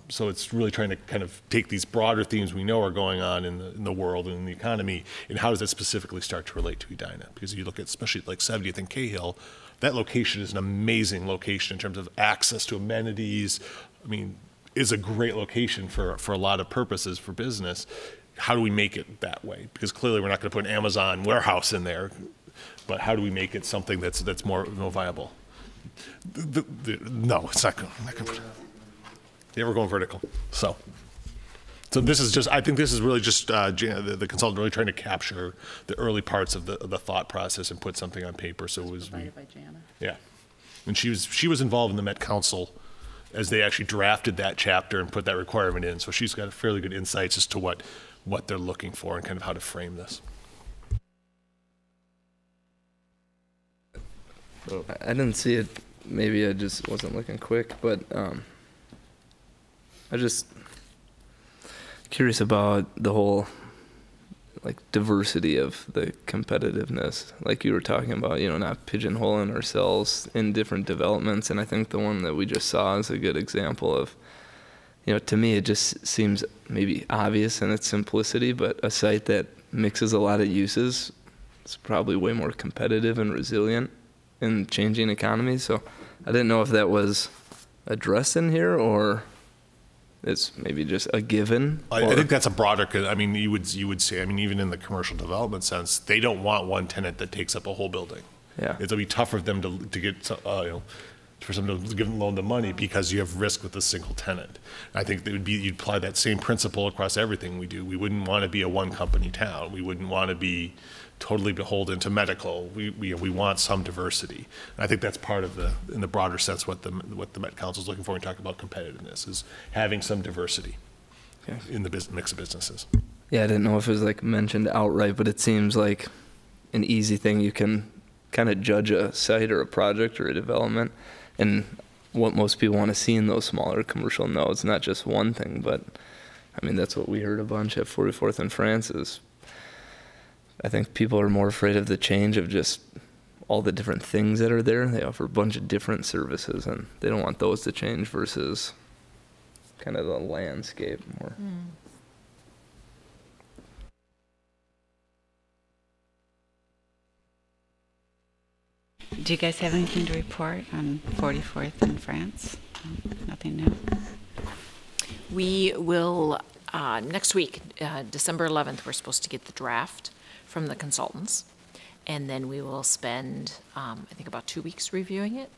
So it's really trying to kind of take these broader themes we know are going on in the world and in the economy, and how does that specifically start to relate to Edina? Because you look at, especially like 70th and Cahill, that location is an amazing location in terms of access to amenities. I mean, is a great location for a lot of purposes for business. How do we make it that way? Because clearly we're not going to put an Amazon warehouse in there, but how do we make it something that's more viable? No, it's not going to. Yeah, we're going vertical. So this is just, I think this is really just the consultant really trying to capture the early parts of the thought process and put something on paper. So it was Provided by Jana. Yeah, and she was involved in the Met Council as they actually drafted that chapter and put that requirement in. So she's got fairly good insights as to what they're looking for and kind of how to frame this. I didn't see it. Maybe I just wasn't looking quick, but I just curious about the whole like diversity of the competitiveness, like you were talking about, not pigeonholing ourselves in different developments. And I think the one that we just saw is a good example of, to me, it just seems maybe obvious in its simplicity, but a site that mixes a lot of uses is probably way more competitive and resilient in changing economies. So I didn't know if that was addressed in here, or it's maybe just a given. I think that's a broader, I mean, you would say, I mean, even in the commercial development sense, they don't want one tenant that takes up a whole building. Yeah. It'll be tougher for them to get, for someone to give them loan the money, because you have risk with a single tenant. I think you'd apply that same principle across everything we do. We wouldn't want to be a one company town. We wouldn't want to be totally beholden to medical. We want some diversity. And I think that's part of in the broader sense, what the Met Council is looking for when we talk about competitiveness, is having some diversity in the mix of businesses. Yeah, I didn't know if it was like mentioned outright, but it seems like an easy thing. You can kind of judge a site or a project or a development and what most people want to see in those smaller commercial nodes, not just one thing, but I mean, that's what we heard a bunch at 44th and France is, I think people are more afraid of the change of just all the different things that are there. They offer a bunch of different services, and they don't want those to change versus kind of the landscape more. Do you guys have anything to report on 44th in France? Nothing new? We will, next week, December 11th, we're supposed to get the draft from the consultants. And then we will spend, I think, about 2 weeks reviewing it.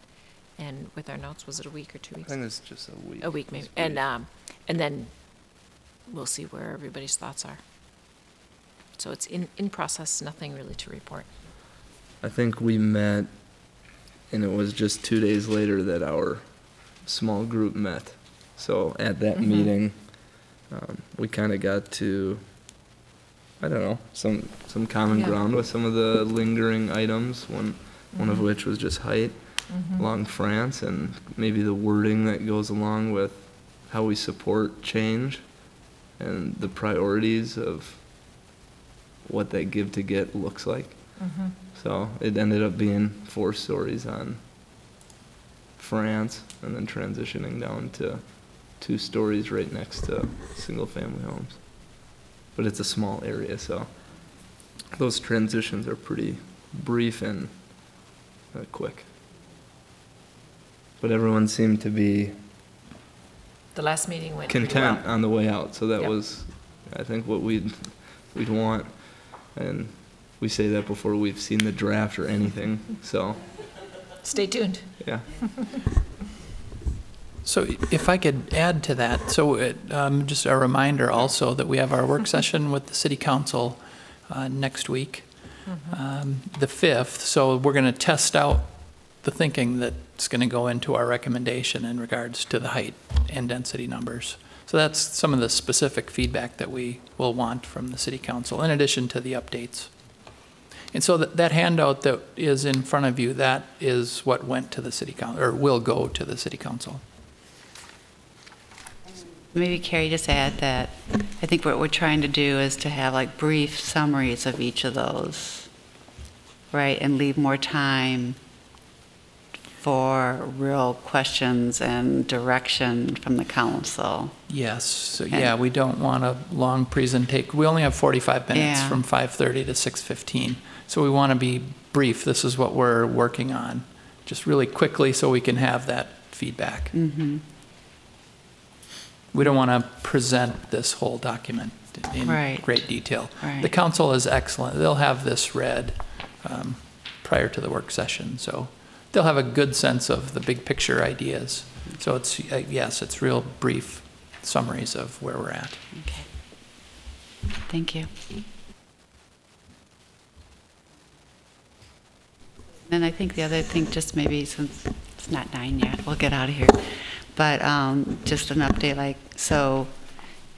And with our notes, was it a week or 2 weeks? I think it's just a week. A week, maybe. And then we'll see where everybody's thoughts are. So it's in process, nothing really to report. I think we met, and it was just 2 days later that our small group met. So at that meeting, we kind of got to, I don't know, some common ground with some of the lingering items, one of which was just height along France, and maybe the wording that goes along with how we support change and the priorities of what that give to get looks like. So it ended up being 4 stories on France, and then transitioning down to 2 stories right next to single-family homes. But it's a small area, so those transitions are pretty brief and quick. But everyone seemed to be The last meeting went pretty content well. on the way out, so that Yep. was, I think, what we'd want. And we say that before we've seen the draft or anything, so, Stay tuned. yeah. So if I could add to that, just a reminder also that we have our work session with the city council next week, the 5th. So we're going to test out the thinking that's going to go into our recommendation in regards to the height and density numbers. So that's some of the specific feedback that we will want from the city council, in addition to the updates. And so that handout that is in front of you, that is what went to the city council, or will go to the city council. Maybe Carrie just add that I think what we're trying to do is to have like brief summaries of each of those, right? And leave more time for real questions and direction from the council. Yes, so yeah, we don't want a long presentation. We only have 45 minutes Yeah. from 5:30 to 6:15. So we want to be brief. This is what we're working on, just really quickly so we can have that feedback. Mm-hmm. We don't want to present this whole document in Right. great detail. Right. The council is excellent. They'll have this read prior to the work session, so they'll have a good sense of the big picture ideas. So it's, yes, it's real brief summaries of where we're at. Okay. Thank you. And I think the other thing, just maybe since it's not 9 yet, we'll get out of here. But just an update, like, so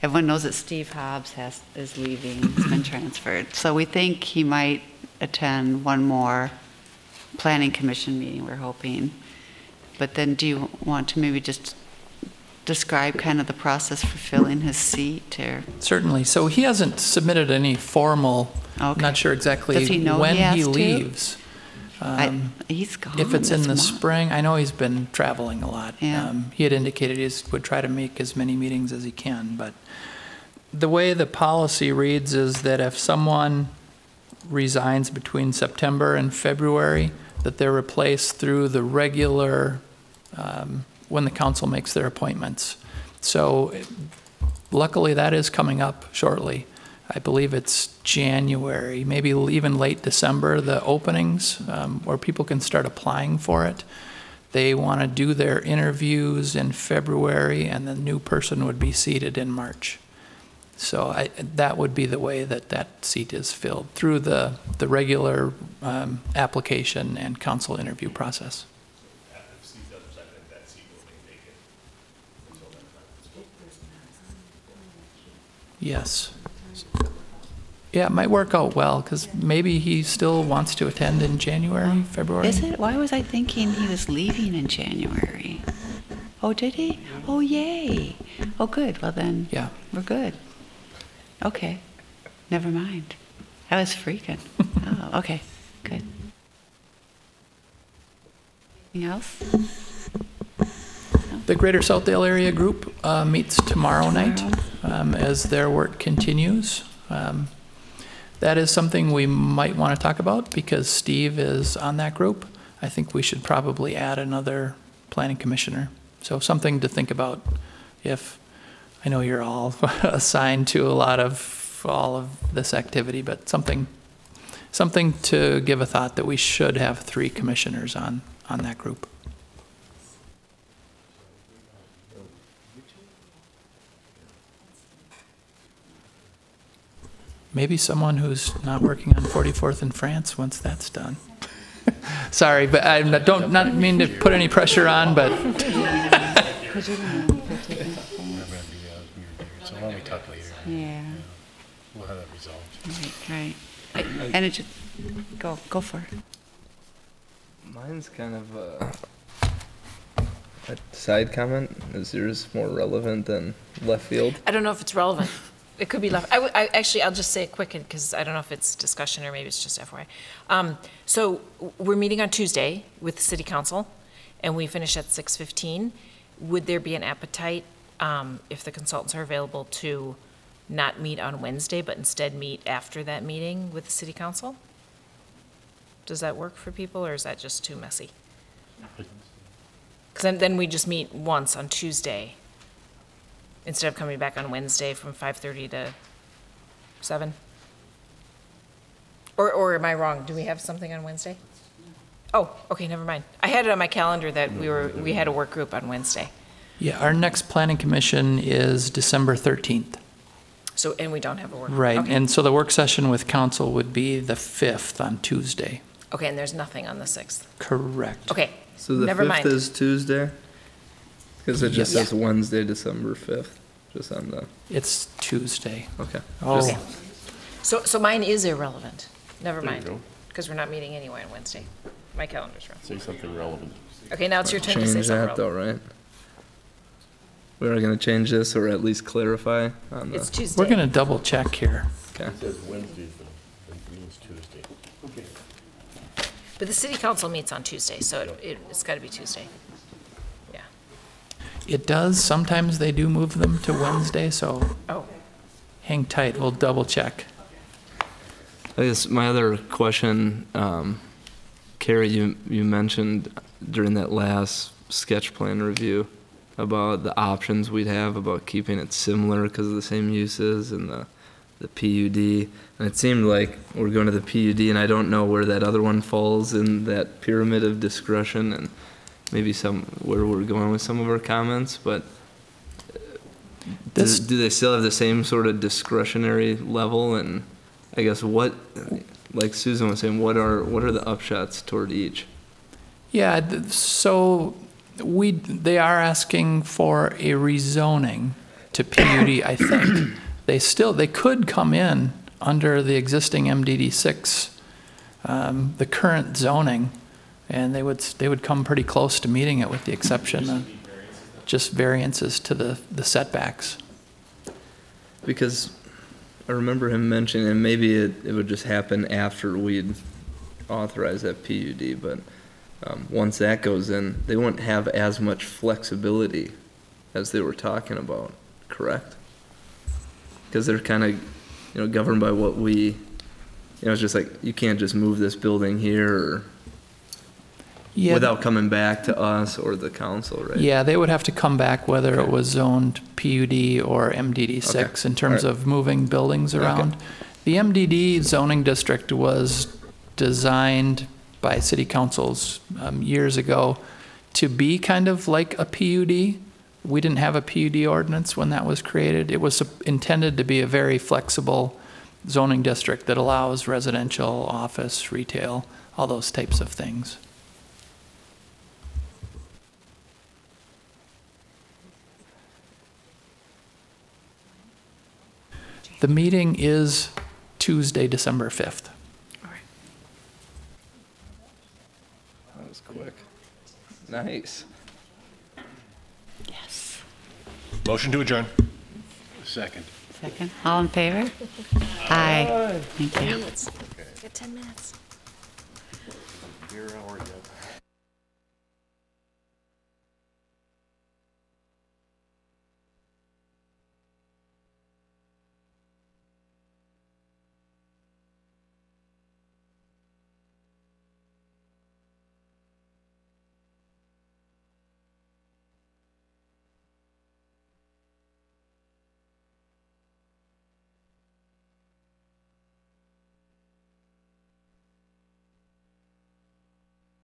everyone knows that Steve Hobbs is leaving, he's been transferred. So we think he might attend one more planning commission meeting, we're hoping. But then do you want to maybe just describe kind of the process for filling his seat, or? Certainly. So he hasn't submitted any formal, Okay. not sure exactly Does he know when he has he to? leaves. He's gone If it's in this the month. spring, I know he's been traveling a lot. Yeah. He had indicated he would try to make as many meetings as he can, but the way the policy reads is that if someone resigns between September and February, that they're replaced through the regular, when the council makes their appointments. So luckily that is coming up shortly. I believe it's January, maybe even late December, the openings where people can start applying for it. They want to do their interviews in February, and the new person would be seated in March. So that would be the way that seat is filled, through the regular application and council interview process. Yes. Yeah, it might work out well, because maybe he still wants to attend in January, February. Is it? Why was I thinking he was leaving in January? Oh, did he? Oh, yay. Oh, good. Well, then Yeah. we're good. Okay. Never mind. I was freaking. Oh, okay. Good. Anything else? The Greater Southdale Area Group meets tomorrow night as their work continues. That is something we might want to talk about because Steve is on that group. I think we should probably add another planning commissioner. So something to think about if, I know you're all assigned to all of this activity, but something to give a thought that we should have 3 commissioners on that group. Maybe someone who's not working on 44th and France once that's done. Sorry, but I don't not mean to put any pressure on, but So why don't we talk later? Yeah. We'll have that resolved. Right. And it just, go for it. Mine's kind of a side comment. Is yours more relevant than left field? I don't know if it's relevant. It could be left. Actually, I'll just say it quick because I don't know if it's discussion or maybe it's just FYI. So we're meeting on Tuesday with the city council, and we finish at 6:15. Would there be an appetite, if the consultants are available, to not meet on Wednesday, but instead meet after that meeting with the city council? Does that work for people, or is that just too messy? Because then we just meet once on Tuesday, instead of coming back on Wednesday from 5:30 to 7? Or am I wrong? Do we have something on Wednesday? Oh, okay, never mind. I had it on my calendar that we had a work group on Wednesday. Yeah, our next planning commission is December 13th. So, and we don't have a work group. Right, Okay. and so the work session with council would be the 5th on Tuesday. Okay, and there's nothing on the 6th. Correct. Okay, So the never 5th mind. is Tuesday? Because it just Yes. says Wednesday, December 5th, just on the, It's Tuesday. okay. Oh, Okay. So mine is irrelevant. Never There you mind, go. because we're not meeting anyway on Wednesday. My calendar's wrong. Say something relevant. Okay, now it's your turn to say Change something that though, relevant. right? We are gonna change this or at least clarify on It's the, Tuesday. we're going to double check here. okay. It says Wednesday, but it means Tuesday. Okay. But the city council meets on Tuesday, so it's got to be Tuesday. Yeah. It does, sometimes they do move them to Wednesday, so Oh, hang tight, we'll double check. I guess my other question, Carrie, you mentioned during that last sketch plan review about the options we'd have about keeping it similar because of the same uses and the PUD. And it seemed like we're going to the PUD, and I don't know where that other one falls in that pyramid of discretion and maybe where we're going with some of our comments, but This- do they still have the same sort of discretionary level? And I guess like Susan was saying, what are the upshots toward each? Yeah, so they are asking for a rezoning to PUD, I think. They could come in under the existing MDD 6, the current zoning, and they would come pretty close to meeting it with the exception of just variances to the setbacks. Because I remember him mentioning, and maybe it would just happen after we'd authorize that PUD, but once that goes in, they wouldn't have as much flexibility as they were talking about, correct? Because they're kind of, governed by what it's just like, you can't just move this building here or Yeah, without coming back to us or the council, right? yeah, they would have to come back whether it Okay. was zoned PUD or MDD 6 in terms All right. of moving buildings around. The MDD zoning district was designed by city councils years ago to be kind of like a PUD. We didn't have a PUD ordinance when that was created. It was intended to be a very flexible zoning district that allows residential, office, retail, all those types of things. The meeting is Tuesday, December 5th. That was quick. Nice. Yes. Motion to adjourn. Second. Second. All in favor? Aye. Thank you. It's got 10 minutes. Here, how are you?